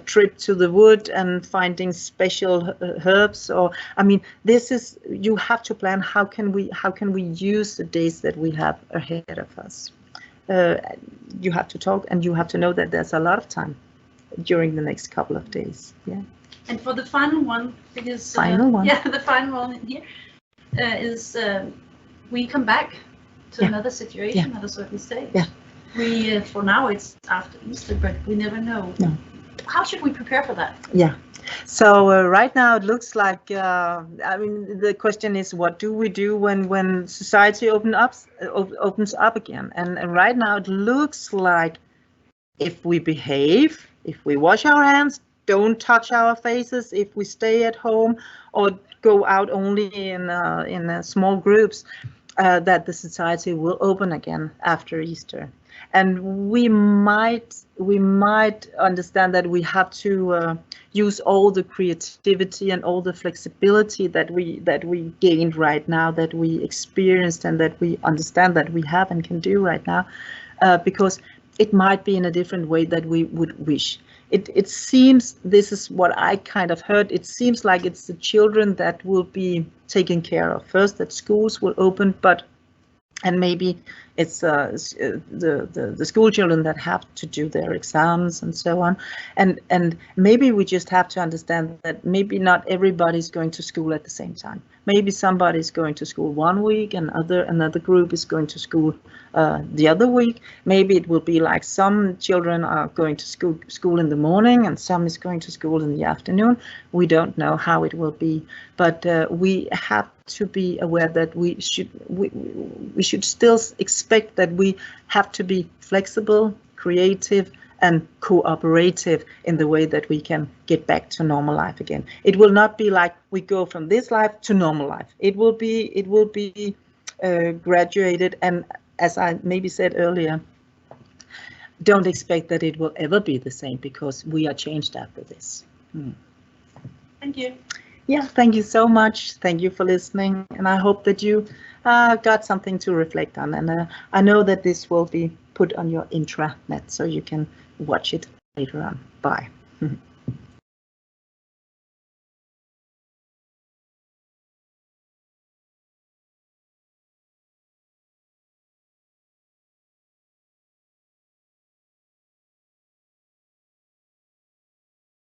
trip to the wood and finding special herbs? Or, I mean, this is, you have to plan how can we use the days that we have ahead of us. You have to talk, and you have to know that there's a lot of time during the next couple of days. Yeah. And for the final one, because yeah, the final one here is we come back to another situation at a certain stage. Yeah. We for now it's after Easter, but we never know. No. How should we prepare for that? Yeah. So right now it looks like, I mean, the question is, what do we do when society opens up again? And right now it looks like if we behave, if we wash our hands, don't touch our faces, if we stay at home or go out only in small groups, that the society will open again after Easter. And we might understand that we have to use all the creativity and all the flexibility that we gained right now, that we experienced and that we understand that we have and can do right now, because it might be in a different way that we would wish. It seems, this is what I kind of heard, it seems like it's the children that will be taken care of first, that schools will open, and maybe it's the school children that have to do their exams and so on, and maybe we just have to understand that maybe not everybody's going to school at the same time. Maybe somebody's going to school one week and another group is going to school the other week. Maybe it will be like some children are going to school in the morning and some is going to school in the afternoon. We don't know how it will be, but we have to be aware that we should still expect that we have to be flexible, creative, and cooperative in the way that we can get back to normal life again. It will not be like we go from this life to normal life. It will be graduated, and as I maybe said earlier, don't expect that it will ever be the same, because we are changed after this. Thank you. Yeah, thank you so much. Thank you for listening, and I hope that you got something to reflect on. And I know that this will be put on your intranet, so you can watch it later on. Bye.